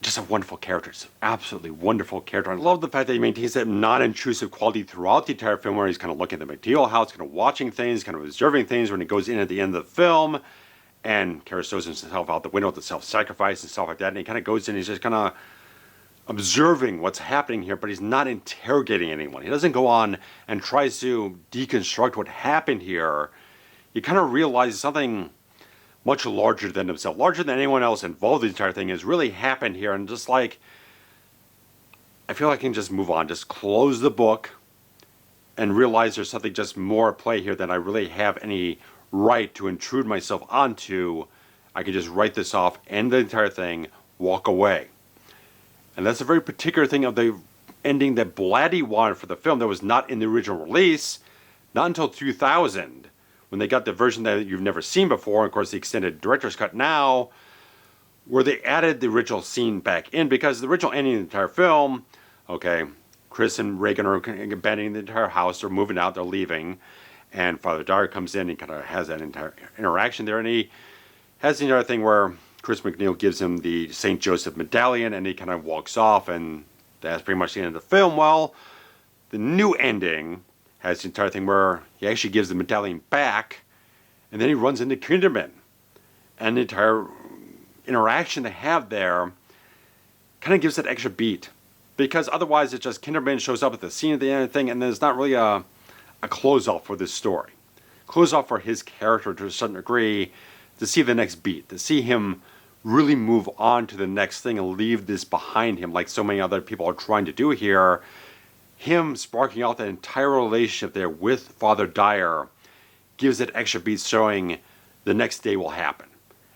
[SPEAKER 2] Just a wonderful character. It's an absolutely wonderful character. I love the fact that he maintains that non-intrusive quality throughout the entire film, where he's kind of looking at the McNeil house, kind of watching things, kind of observing things. When he goes in at the end of the film, and Kara throws himself out the window with the self-sacrifice and stuff like that, and he kind of goes in, he's just kind of observing what's happening here, but he's not interrogating anyone. He doesn't go on and tries to deconstruct what happened here. He kind of realizes something much larger than himself, larger than anyone else involved in the entire thing, has really happened here. And just like, I feel like I can just move on, just close the book and realize there's something just more at play here than I really have any right to intrude myself onto. I can just write this off, end the entire thing, walk away. And that's a very particular thing of the ending that Blatty wanted for the film that was not in the original release, not until 2000, when they got the version that you've never seen before, and of course the extended director's cut now, where they added the original scene back in, because the original ending of the entire film, okay, Chris and Reagan are abandoning the entire house, they're moving out, they're leaving, and Father Dyer comes in and kind of has that entire interaction there, and he has the entire thing where Chris McNeil gives him the St. Joseph medallion, and he kind of walks off, and that's pretty much the end of the film. Well, the new ending has the entire thing where he actually gives the medallion back, and then he runs into Kinderman. And the entire interaction they have there kind of gives that extra beat. Because otherwise it's just Kinderman shows up at the scene at the end of the thing, and there's not really a close-off for this story. Close-off for his character to a certain degree, to see the next beat, to see him really move on to the next thing and leave this behind him like so many other people are trying to do here. Him sparking out that entire relationship there with Father Dyer gives it extra beats, showing the next day will happen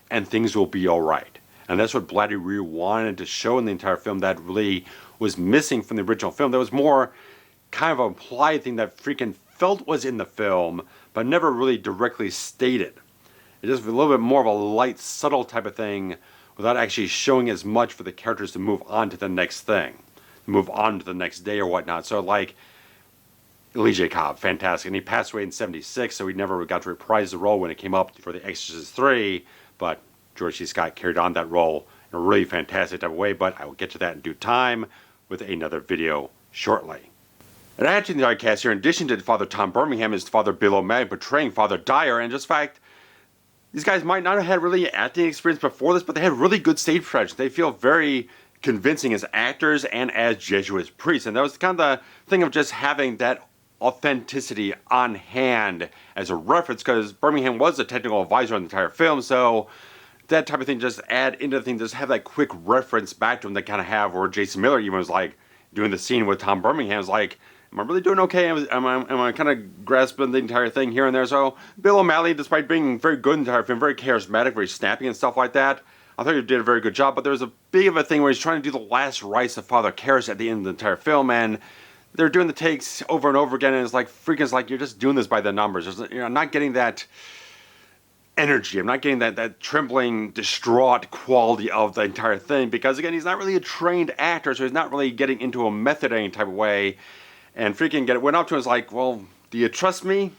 [SPEAKER 2] and things will be all right. And that's what Blatty really wanted to show in the entire film that really was missing from the original film. There was more kind of an implied thing that Friedkin felt was in the film, but never really directly stated. It just was a little bit more of a light, subtle type of thing without actually showing as much for the characters to move on to the next thing, move on to the next day or whatnot. So like Elijah Cobb, fantastic. And he passed away in 1976, so he never got to reprise the role when it came up for The Exorcist 3, but George C. Scott carried on that role in a really fantastic type of way, but I will get to that in due time with another video shortly. And added to the entire cast here, in addition to Father Tom Birmingham, is Father Bill O'Malley portraying Father Dyer, and just fact, these guys might not have had really acting experience before this, but they had really good stage presence. They feel very convincing as actors and as Jesuit priests. And that was kind of the thing of just having that authenticity on hand as a reference, because Birmingham was a technical advisor on the entire film, so that type of thing just add into the thing, just have that quick reference back to him that kind of have where Jason Miller even was like doing the scene with Tom Birmingham, was like, am I really doing okay? Am I kind of grasping the entire thing here and there? So Bill O'Malley, despite being very good in the entire film, very charismatic, very snappy and stuff like that, I thought he did a very good job. But there was a big of a thing where he's trying to do the last rites of Father Karras at the end of the entire film, and they're doing the takes over and over again, and it's like, Friedkin's like, you're just doing this by the numbers. I'm not getting that energy. I'm not getting that trembling, distraught quality of the entire thing, because again, he's not really a trained actor, so he's not really getting into a method any type of way. And Friedkin went up to him and was like, well, do you trust me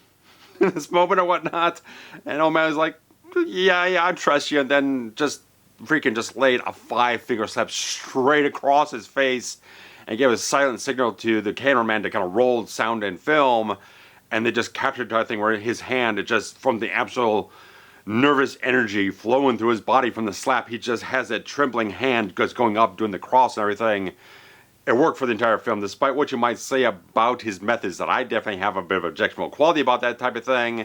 [SPEAKER 2] in this moment or whatnot? And O'Malley's like, yeah, I trust you. And then Friedkin just laid a 5-finger slap straight across his face and gave a silent signal to the cameraman to kind of roll sound and film. And they just captured that thing where his hand, it just, from the absolute nervous energy flowing through his body from the slap. He just has that trembling hand just going up, doing the cross and everything. It worked for the entire film, despite what you might say about his methods, that I definitely have a bit of objectionable quality about that type of thing.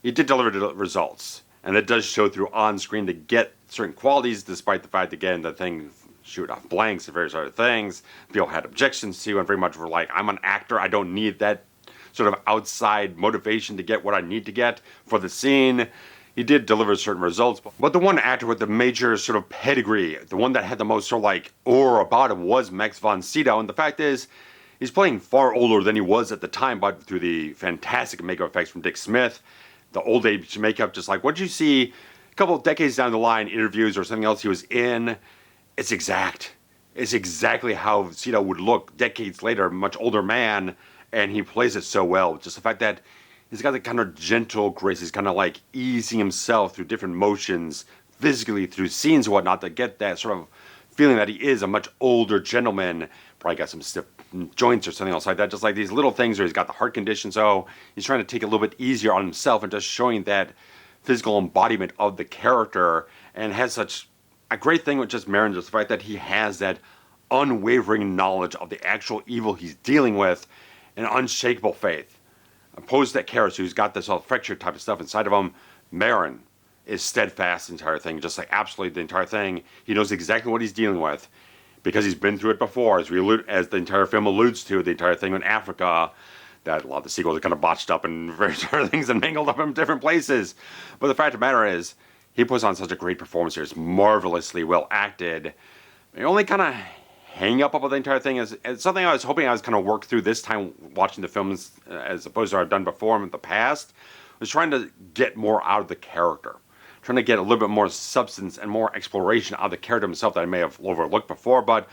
[SPEAKER 2] He did deliver the results, and it does show through on screen to get certain qualities, despite the fact, again, the thing shoot off blanks and various other things people had objections to, and very much were like, I'm an actor, I don't need that sort of outside motivation to get what I need to get for the scene. He did deliver certain results, but the one actor with the major sort of pedigree, the one that had the most sort of like aura about him, was Max von Sydow, and the fact is, he's playing far older than he was at the time, but through the fantastic makeup effects from Dick Smith, the old age makeup, just like what you see a couple of decades down the line, interviews or something else he was in, it's exact. It's exactly how Sydow would look decades later, a much older man, and he plays it so well. Just the fact that he's got that kind of gentle grace. He's kind of like easing himself through different motions, physically through scenes and whatnot, to get that sort of feeling that he is a much older gentleman. Probably got some stiff joints or something else like that. Just like these little things where he's got the heart condition, so he's trying to take it a little bit easier on himself and just showing that physical embodiment of the character, and has such a great thing with just Marin, just the fact that he has that unwavering knowledge of the actual evil he's dealing with, and unshakable faith. Opposed to that character who's got this all fractured type of stuff inside of him, Marin is steadfast in the entire thing, just like absolutely the entire thing. He knows exactly what he's dealing with because he's been through it before, as as the entire film alludes to, the entire thing in Africa, that a lot of the sequels are kind of botched up and various other things and mangled up in different places. But the fact of the matter is, he puts on such a great performance here. It's marvelously well acted. The only kind of hang up about the entire thing is something I was hoping I was kind of work through this time watching the films, as opposed to I've done before in the past, was trying to get more out of the character. Trying to get a little bit more substance and more exploration out of the character himself that I may have overlooked before, but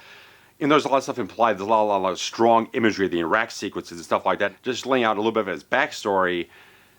[SPEAKER 2] there's a lot of stuff implied. There's a lot of strong imagery of the Iraq sequences and stuff like that. Just laying out a little bit of his backstory.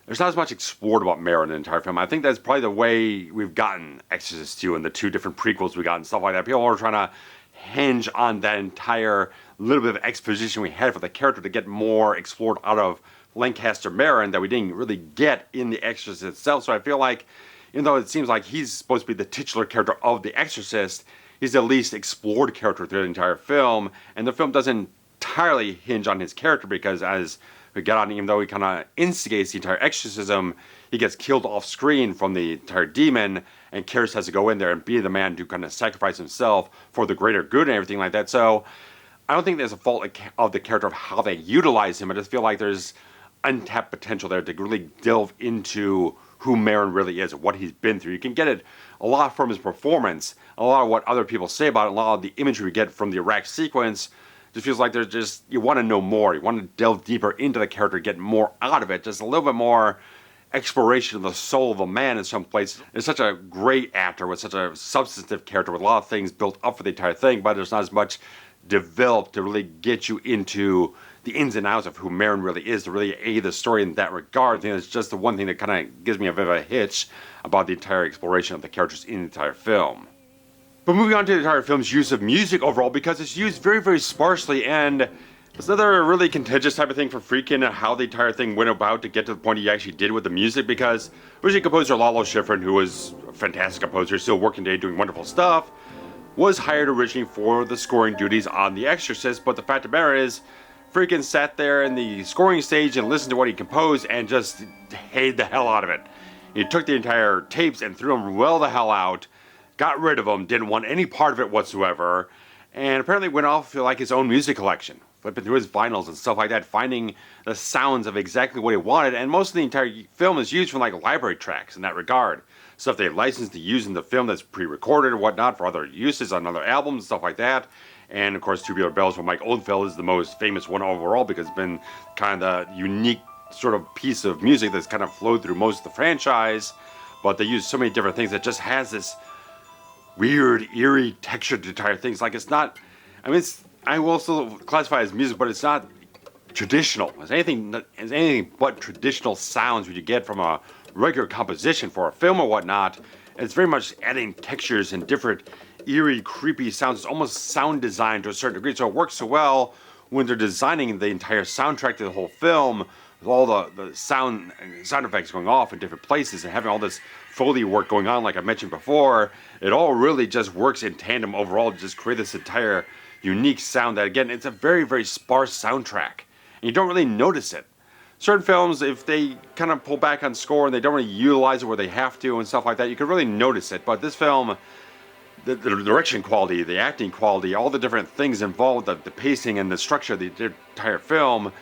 [SPEAKER 2] There's not as much explored about Marin in the entire film. I think that's probably the way we've gotten Exorcist 2 and the two different prequels we got and stuff like that. People are trying to hinge on that entire little bit of exposition we had for the character to get more explored out of Lancaster Marin that we didn't really get in The Exorcist itself. So I feel like, even though it seems like he's supposed to be the titular character of The Exorcist, he's the least explored character through the entire film, and the film doesn't entirely hinge on his character because, as we get on, even though he kind of instigates the entire exorcism, he gets killed off screen from the entire demon, and Karras has to go in there and be the man to kind of sacrifice himself for the greater good and everything like that. So I don't think there's a fault of the character of how they utilize him. I just feel like there's untapped potential there to really delve into who Marin really is and what he's been through. You can get it a lot from his performance, a lot of what other people say about it, a lot of the imagery we get from the Iraq sequence. Just feels like there's just, you want to know more. You want to delve deeper into the character, get more out of it. Just a little bit more exploration of the soul of a man in some place. It's such a great actor with such a substantive character with a lot of things built up for the entire thing, but there's not as much developed to really get you into the ins and outs of who Marin really is, to really aid the story in that regard. I think it's just the one thing that kind of gives me a bit of a hitch about the entire exploration of the characters in the entire film. But moving on to the entire film's use of music overall, because it's used very, very sparsely, and it's another really contentious type of thing for Friedkin and how the entire thing went about to get to the point he actually did with the music, because originally composer Lalo Schifrin, who was a fantastic composer, still working today doing wonderful stuff, was hired originally for the scoring duties on The Exorcist, but the fact of the matter is, Friedkin sat there in the scoring stage and listened to what he composed and just hated the hell out of it. He took the entire tapes and threw them well the hell out, got rid of them, didn't want any part of it whatsoever, and apparently went off to like his own music collection, flipping through his vinyls and stuff like that, finding the sounds of exactly what he wanted. And most of the entire film is used from like library tracks in that regard, stuff they licensed to use in the film that's pre-recorded or whatnot for other uses on other albums, stuff like that. And of course, Tubular Bells from Mike Oldfield is the most famous one overall because it's been kind of the unique sort of piece of music that's kind of flowed through most of the franchise. But they use so many different things that just has this weird, eerie texture to entire things. Like, it's not, I mean, I will still classify it as music, but it's not traditional. It's anything but traditional sounds you get from a regular composition for a film or whatnot. It's very much adding textures and different eerie, creepy sounds. It's almost sound design to a certain degree, so it works so well when they're designing the entire soundtrack to the whole film with all the sound effects going off in different places and having all this Foley work going on, like I mentioned before, it all really just works in tandem overall to just create this entire unique sound that, again, it's a very, very sparse soundtrack. And you don't really notice it. Certain films, if they kind of pull back on score and they don't really utilize it where they have to and stuff like that, you can really notice it. But this film, the direction quality, the acting quality, all the different things involved, the pacing and the structure of the entire film,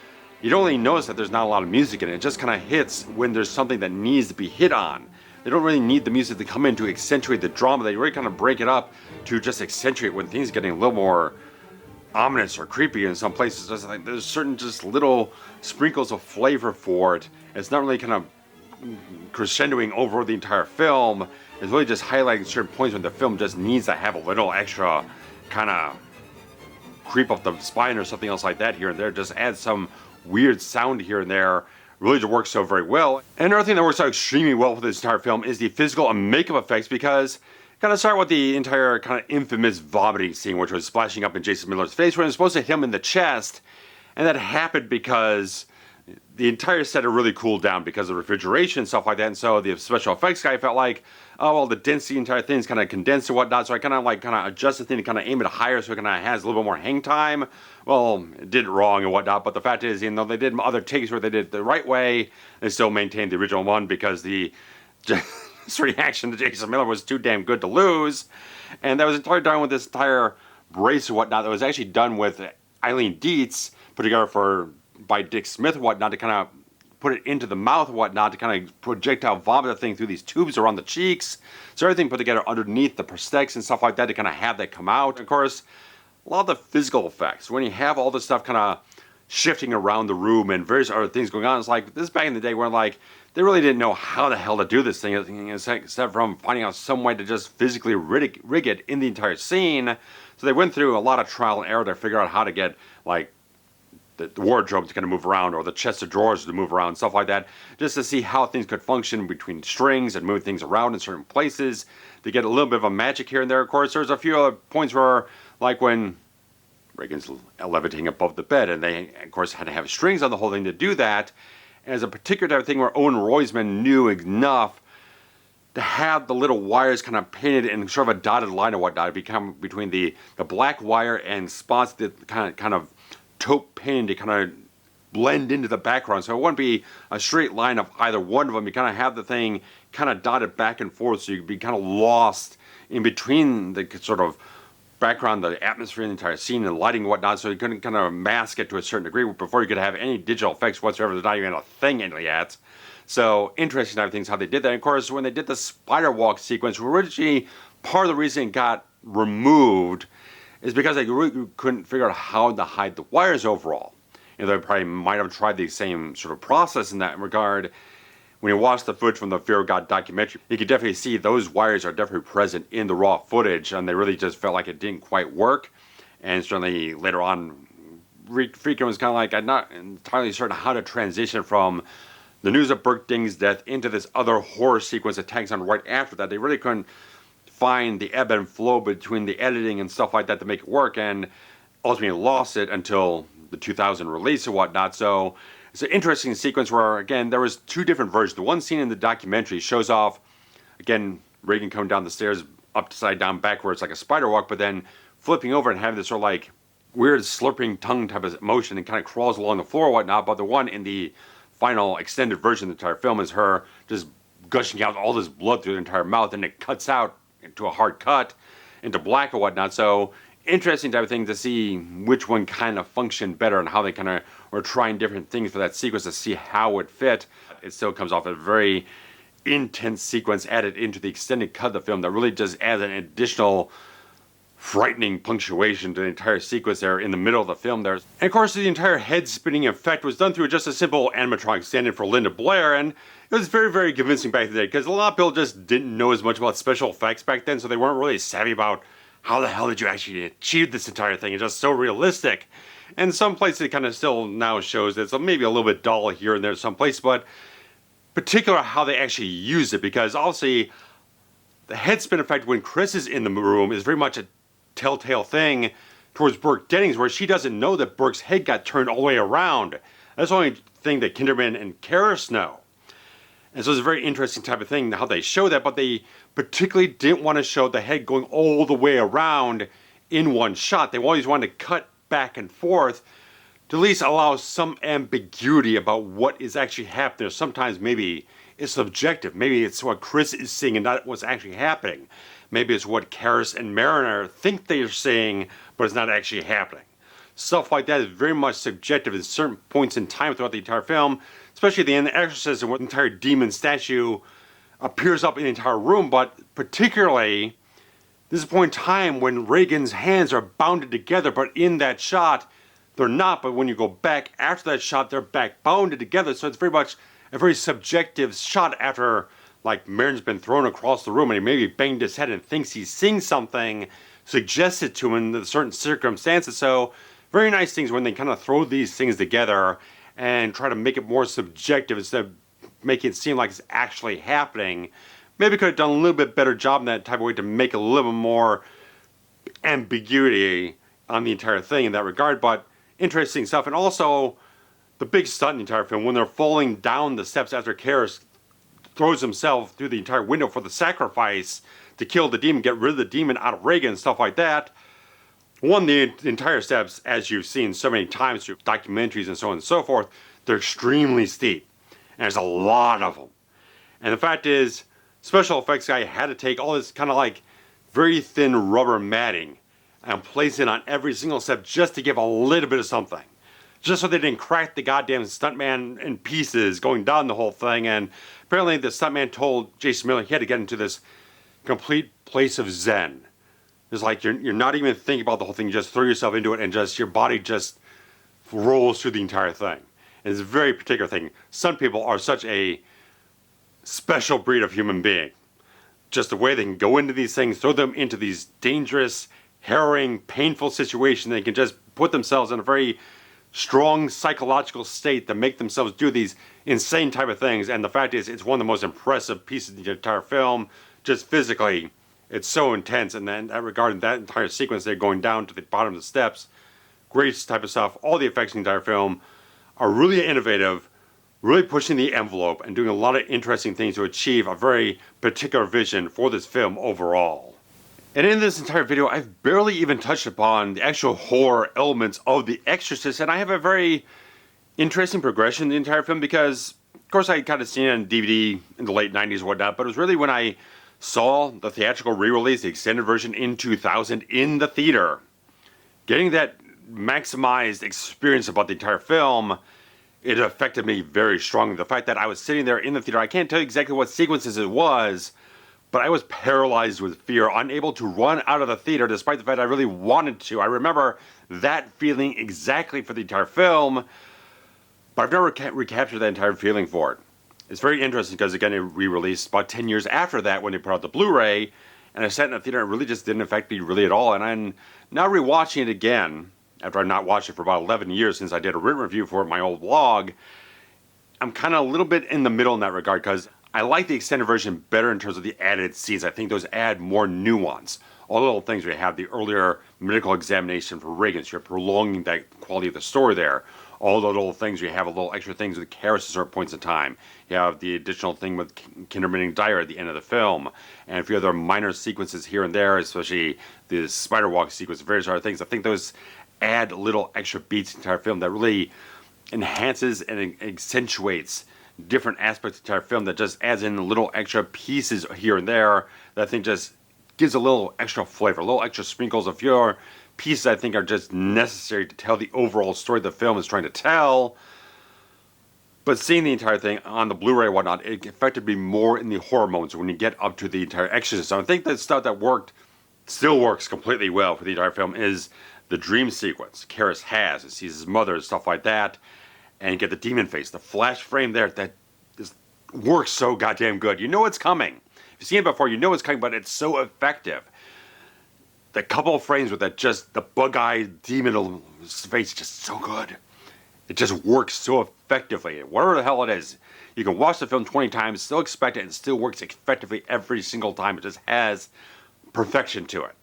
[SPEAKER 2] you don't really notice that there's not a lot of music in it. It just kind of hits when there's something that needs to be hit on. They don't really need the music to come in to accentuate the drama. They really kind of break it up to just accentuate when things are getting a little more ominous or creepy in some places. Just like there's certain just little sprinkles of flavor for it. It's not really kind of crescendoing over the entire film. It's really just highlighting certain points when the film just needs to have a little extra kind of creep up the spine or something else like that here and there. Just add some weird sound here and there. Really just works so very well. And another thing that works out extremely well for this entire film is the physical and makeup effects, because kind of start with the entire kind of infamous vomiting scene, which was splashing up in Jason Miller's face when it was supposed to hit him in the chest. And that happened because the entire set had really cooled down because of refrigeration and stuff like that. And so the special effects guy felt like, oh, well, the density, entire thing's kind of condensed and whatnot. So I kind of adjust the thing to kind of aim it higher so it kind of has a little bit more hang time. Well, it did it wrong and whatnot. But the fact is, you know, they did other takes where they did it the right way. They still maintained the original one because the reaction to Jason Miller was too damn good to lose. And that was entirely done with this entire brace and whatnot that was actually done with Eileen Dietz, put together by Dick Smith and whatnot, to kind of put it into the mouth and whatnot, to kind of projectile vomit the thing through these tubes around the cheeks. So everything put together underneath the prosthetics and stuff like that to kind of have that come out. And of course, a lot of the physical effects, when you have all this stuff kind of shifting around the room and various other things going on, it's like this back in the day where like they really didn't know how the hell to do this thing except from finding out some way to just physically rig it in the entire scene. So they went through a lot of trial and error to figure out how to get like the wardrobe to kind of move around, or the chest of drawers to move around, stuff like that, just to see how things could function between strings and move things around in certain places to get a little bit of a magic here and there. Of course, there's a few other points where, like when Reagan's levitating above the bed, and they, of course, had to have strings on the whole thing to do that. And there's a particular type of thing where Owen Roizman knew enough to have the little wires kind of painted in sort of a dotted line or whatnot, become between the black wire and spots that kind of taupe painted to kind of blend into the background. So it wouldn't be a straight line of either one of them. You kind of have the thing kind of dotted back and forth, so you'd be kind of lost in between the sort of background, the atmosphere, the entire scene, and lighting and whatnot, so you couldn't kind of mask it to a certain degree before you could have any digital effects whatsoever. There's not even a thing in yet. So interesting type of things how they did that. And of course, when they did the spider walk sequence, originally part of the reason it got removed is because they really couldn't figure out how to hide the wires overall. You know, they probably might have tried the same sort of process in that regard. When you watch the footage from the Fear of God documentary, you can definitely see those wires are definitely present in the raw footage, and they really just felt like it didn't quite work. And certainly later on, Friedkin was kind of like, I'm not entirely certain how to transition from the news of Burstyn's death into this other horror sequence that tags on right after that. They really couldn't find the ebb and flow between the editing and stuff like that to make it work, and ultimately lost it until the 2000 release and whatnot. So it's an interesting sequence where, again, there was two different versions. The one scene in the documentary shows off, again, Reagan coming down the stairs upside down backwards like a spider walk, but then flipping over and having this sort of like weird slurping tongue type of motion and kind of crawls along the floor and whatnot. But the one in the final extended version of the entire film is her just gushing out all this blood through the entire mouth, and it cuts out into a hard cut into black or whatnot. So interesting type of thing to see which one kind of functioned better and how they kind of were trying different things for that sequence to see how it fit. It still comes off a very intense sequence added into the extended cut of the film that really just adds an additional frightening punctuation to the entire sequence there in the middle of the film there. And of course, the entire head spinning effect was done through just a simple animatronic stand-in for Linda Blair, and it was very, very convincing back in the day because a lot of people just didn't know as much about special effects back then, so they weren't really savvy about how the hell did you actually achieve this entire thing. It's just so realistic. And some places it kind of still now shows that it's maybe a little bit dull here and there some places, but particular how they actually use it, because obviously the head spin effect when Chris is in the room is very much a telltale thing towards Burke Dennings, where she doesn't know that Burke's head got turned all the way around. That's the only thing that Kinderman and Karras know. And so it's a very interesting type of thing how they show that, but they particularly didn't want to show the head going all the way around in one shot. They always wanted to cut back and forth to at least allow some ambiguity about what is actually happening. Or sometimes maybe it's subjective. Maybe it's what Chris is seeing and not what's actually happening. Maybe it's what Karras and Mariner think they're seeing, but it's not actually happening. Stuff like that is very much subjective at certain points in time throughout the entire film, especially at the end of The Exorcist, and where the entire demon statue appears up in the entire room, but particularly, this is a point in time when Regan's hands are bounded together, but in that shot, they're not, but when you go back after that shot, they're back bounded together, so it's very much a very subjective shot after, like, Marin's been thrown across the room and he maybe banged his head and thinks he's seeing something suggested to him in certain circumstances. So very nice things when they kind of throw these things together and try to make it more subjective instead of making it seem like it's actually happening. Maybe could have done a little bit better job in that type of way to make a little bit more ambiguity on the entire thing in that regard, but interesting stuff. And also, the big stunt in the entire film, when they're falling down the steps after Karras throws himself through the entire window for the sacrifice to kill the demon, get rid of the demon out of Regan and stuff like that. One, the entire steps, as you've seen so many times through documentaries and so on and so forth, they're extremely steep. And there's a lot of them. And the fact is, special effects guy had to take all this kind of like very thin rubber matting and place it on every single step just to give a little bit of something. Just so they didn't crack the goddamn stuntman in pieces going down the whole thing. And apparently the stuntman told Jason Miller he had to get into this complete place of zen. It's like you're not even thinking about the whole thing, you just throw yourself into it and just your body just rolls through the entire thing. And it's a very particular thing. Some people are such a special breed of human being. Just the way they can go into these things, throw them into these dangerous, harrowing, painful situations, they can just put themselves in a very strong psychological state to make themselves do these insane type of things. And the fact is, it's one of the most impressive pieces of the entire film. Just physically, it's so intense. And then that regard, that entire sequence, they're going down to the bottom of the steps. Great type of stuff. All the effects in the entire film are really innovative, really pushing the envelope and doing a lot of interesting things to achieve a very particular vision for this film overall. And in this entire video, I've barely even touched upon the actual horror elements of The Exorcist, and I have a very interesting progression in the entire film because, of course, I kind of seen it on DVD in the late 90s and whatnot, but it was really when I saw the theatrical re-release, the extended version in 2000 in the theater. Getting that maximized experience about the entire film, it affected me very strongly. The fact that I was sitting there in the theater, I can't tell you exactly what sequences it was, but I was paralyzed with fear, unable to run out of the theater despite the fact I really wanted to. I remember that feeling exactly for the entire film, but I've never recaptured that entire feeling for it. It's very interesting because, again, it re-released about 10 years after that when they put out the Blu-ray, and I sat in the theater and it really just didn't affect me really at all. And I'm now rewatching it again, after I've not watched it for about 11 years since I did a written review for it, my old blog. I'm kind of a little bit in the middle in that regard because I like the extended version better in terms of the added scenes. I think those add more nuance. All the little things we have, the earlier medical examination for Regan, so you're prolonging that quality of the story there. All the little things, you have a little extra things with Karras at certain points in time. You have the additional thing with Kinderman and Dyer at the end of the film. And a few other minor sequences here and there, especially the spider walk sequence, various other things. I think those add little extra beats to the entire film that really enhances and accentuates different aspects of the entire film, that just adds in little extra pieces here and there that I think just gives a little extra flavor, a little extra sprinkles of your pieces I think are just necessary to tell the overall story the film is trying to tell. But seeing the entire thing on the Blu-ray and whatnot, it affected me more in the horror moments when you get up to the entire Exorcist. So I think the stuff that worked, still works completely well for the entire film, is the dream sequence Karras has. It sees his mother and stuff like that, and you get the demon face, the flash frame there, that just works so goddamn good. You know it's coming. If you've seen it before, you know it's coming, but it's so effective. The couple of frames with that, just the bug-eyed demon face, just so good. It just works so effectively. Whatever the hell it is, you can watch the film 20 times, still expect it, and it still works effectively every single time. It just has perfection to it.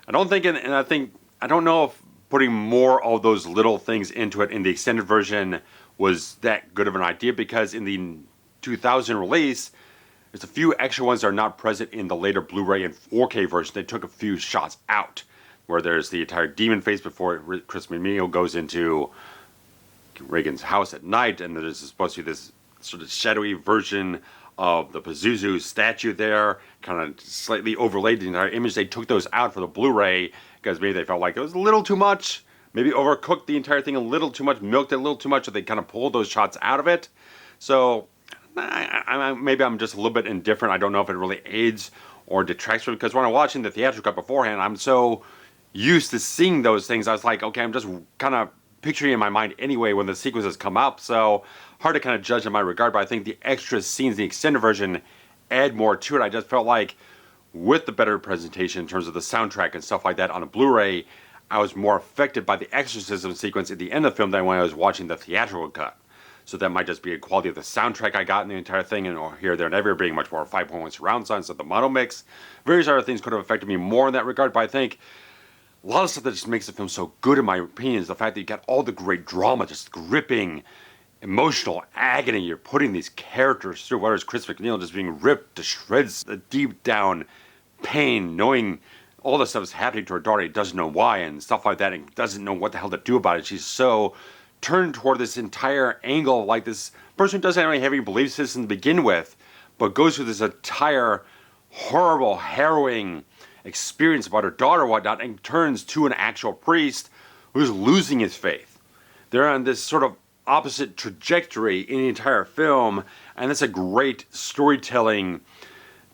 [SPEAKER 2] I don't think, I don't know if putting more of those little things into it in the extended version was that good of an idea, because in the 2000 release, there's a few extra ones that are not present in the later Blu-ray and 4K version. They took a few shots out, where there's the entire demon face before Chris McNeil goes into Reagan's house at night, and there's supposed to be this sort of shadowy version of the Pazuzu statue there, kind of slightly overlaid the entire image. They took those out for the Blu-ray because maybe they felt like it was a little too much, maybe overcooked the entire thing a little too much, milked it a little too much, so they kind of pulled those shots out of it. So maybe I'm just a little bit indifferent. I don't know if it really aids or detracts from it, because when I'm watching the theatrical cut beforehand, I'm so used to seeing those things. I was like, okay, I'm just kind of picturing in my mind anyway when the sequences come up, so hard to kind of judge in my regard. But I think the extra scenes, the extended version, add more to it. I just felt like with the better presentation in terms of the soundtrack and stuff like that on a Blu-ray, I was more affected by the exorcism sequence at the end of the film than when I was watching the theatrical cut. So that might just be a quality of the soundtrack I got in the entire thing, and or here, there, and everywhere being much more 5.1 surround sound, so the mono mix. Various other things could have affected me more in that regard, but I think a lot of stuff that just makes the film so good, in my opinion, is the fact that you got all the great drama, just gripping, emotional agony you're putting these characters through, whether it's Chris McNeil just being ripped to shreds, the deep down pain, knowing all this stuff is happening to her daughter, he doesn't know why, and stuff like that, and doesn't know what the hell to do about it. She's so turned toward this entire angle, like this person who doesn't really have any belief system to begin with, but goes through this entire horrible, harrowing experience about her daughter and whatnot, and turns to an actual priest who's losing his faith. They're on this sort of opposite trajectory in the entire film, and it's a great storytelling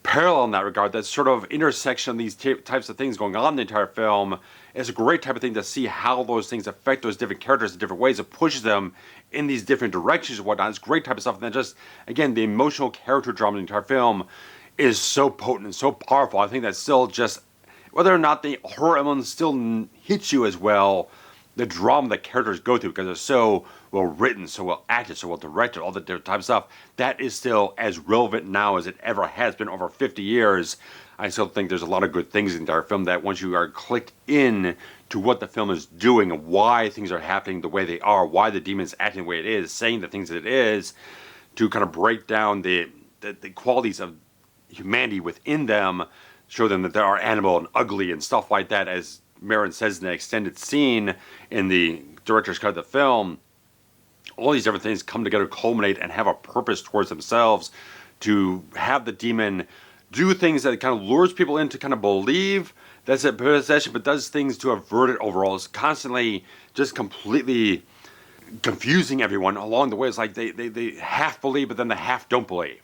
[SPEAKER 2] parallel in that regard. That sort of intersection of these types of things going on in the entire film is a great type of thing to see how those things affect those different characters in different ways. It pushes them in these different directions and whatnot. It's great type of stuff. And then just, again, the emotional character drama in the entire film is so potent and so powerful. I think that's still just, whether or not the horror element still hits you as well, the drama the characters go through, because they're so well written, so well acted, so well directed, all the different type of stuff, that is still as relevant now as it ever has been over 50 years. I still think there's a lot of good things in our film that once you are clicked in to what the film is doing and why things are happening the way they are, why the demon's acting the way it is, saying the things that it is, to kind of break down the qualities of humanity within them, show them that they are animal and ugly and stuff like that, as Marin says in the extended scene in the director's cut of the film. All these different things come together, culminate, and have a purpose towards themselves, to have the demon do things that kind of lures people in to kind of believe that's a possession, but does things to avert it overall. It's constantly just completely confusing everyone along the way. It's like they half believe, but then they half don't believe.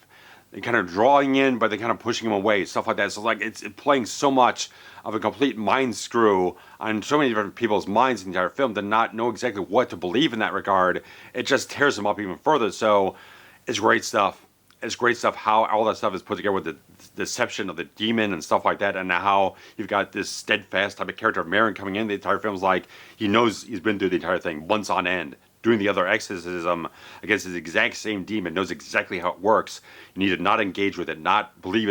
[SPEAKER 2] They're kind of drawing in, but they're kind of pushing them away, stuff like that. So like it's playing so much of a complete mind screw on so many different people's minds in the entire film to not know exactly what to believe in that regard. It just tears them up even further. So it's great stuff. It's great stuff how all that stuff is put together with the deception of the demon and stuff like that, and how you've got this steadfast type of character of Marin coming in. The entire film's like he knows he's been through the entire thing months on end, doing the other exorcism against his exact same demon, knows exactly how it works. You need to not engage with it, not believe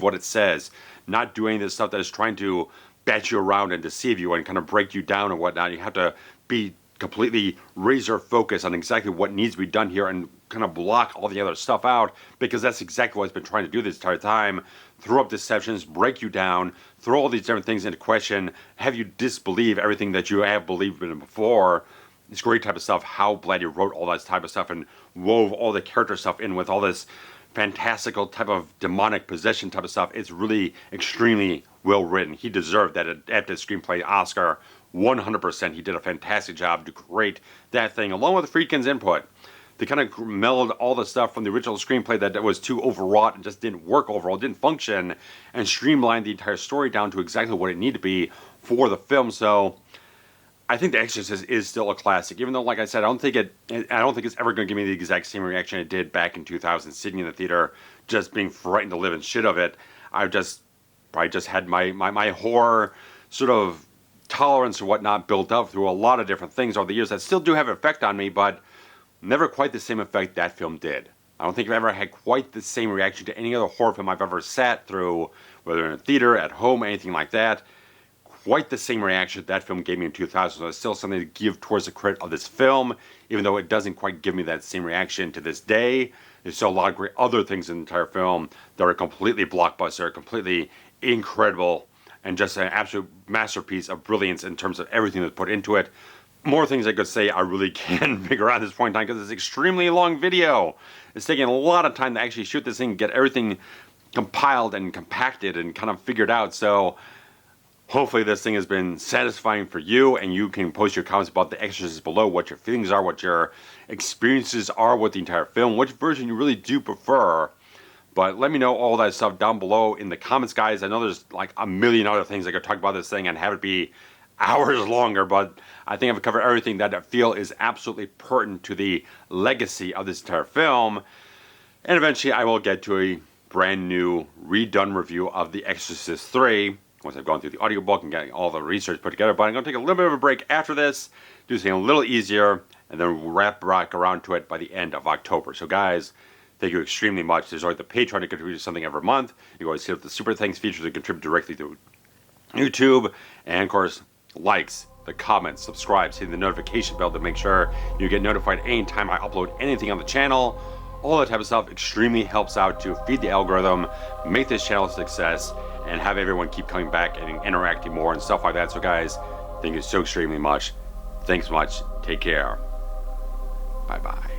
[SPEAKER 2] what it says, not do any of this stuff that is trying to bat you around and deceive you and kind of break you down and whatnot. You have to be completely razor focused on exactly what needs to be done here and kind of block all the other stuff out, because that's exactly what it's been trying to do this entire time. Throw up deceptions, break you down, throw all these different things into question, have you disbelieve everything that you have believed in before. It's great type of stuff how Blatty wrote all that type of stuff and wove all the character stuff in with all this fantastical type of demonic possession type of stuff. It's really extremely well written. He deserved that adapted screenplay Oscar 100%. He did a fantastic job to create that thing, along with Friedkin's input. They kind of melded all the stuff from the original screenplay that was too overwrought and just didn't work overall, didn't function, and streamlined the entire story down to exactly what it needed to be for the film. So I think The Exorcist is still a classic, even though, like I said, I don't think it's ever going to give me the exact same reaction it did back in 2000, sitting in the theater, just being frightened to living shit of it. I've just probably just had my horror sort of tolerance or whatnot built up through a lot of different things over the years that still do have an effect on me, but never quite the same effect that film did. I don't think I've ever had quite the same reaction to any other horror film I've ever sat through, whether in a theater, at home, anything like that. quite the same reaction that film gave me in 2000. So it's still something to give towards the credit of this film, even though it doesn't quite give me that same reaction to this day. There's still a lot of great other things in the entire film that are completely blockbuster, completely incredible, and just an absolute masterpiece of brilliance in terms of everything that's put into it. More things I could say I really can't figure out at this point in time because it's an extremely long video. It's taking a lot of time to actually shoot this thing, get everything compiled and compacted and kind of figured out. So hopefully this thing has been satisfying for you, and you can post your comments about The Exorcist below, what your feelings are, what your experiences are with the entire film, which version you really do prefer. But let me know all that stuff down below in the comments, guys. I know there's like a million other things I could talk about this thing and have it be hours longer, but I think I've covered everything that I feel is absolutely pertinent to the legacy of this entire film. And eventually I will get to a brand new redone review of The Exorcist 3 once I've gone through the audiobook and getting all the research put together. But I'm going to take a little bit of a break after this, do something a little easier, and then wrap back around to it by the end of October. So guys, thank you extremely much. There's always the Patreon to contribute to something every month. You can always hit up the Super Thanks feature to contribute directly to YouTube. And of course, likes, the comments, subscribes, hitting the notification bell to make sure you get notified anytime I upload anything on the channel. All that type of stuff extremely helps out to feed the algorithm, make this channel a success, and have everyone keep coming back and interacting more and stuff like that. So guys, thank you so extremely much. Thanks much. Take care. Bye-bye.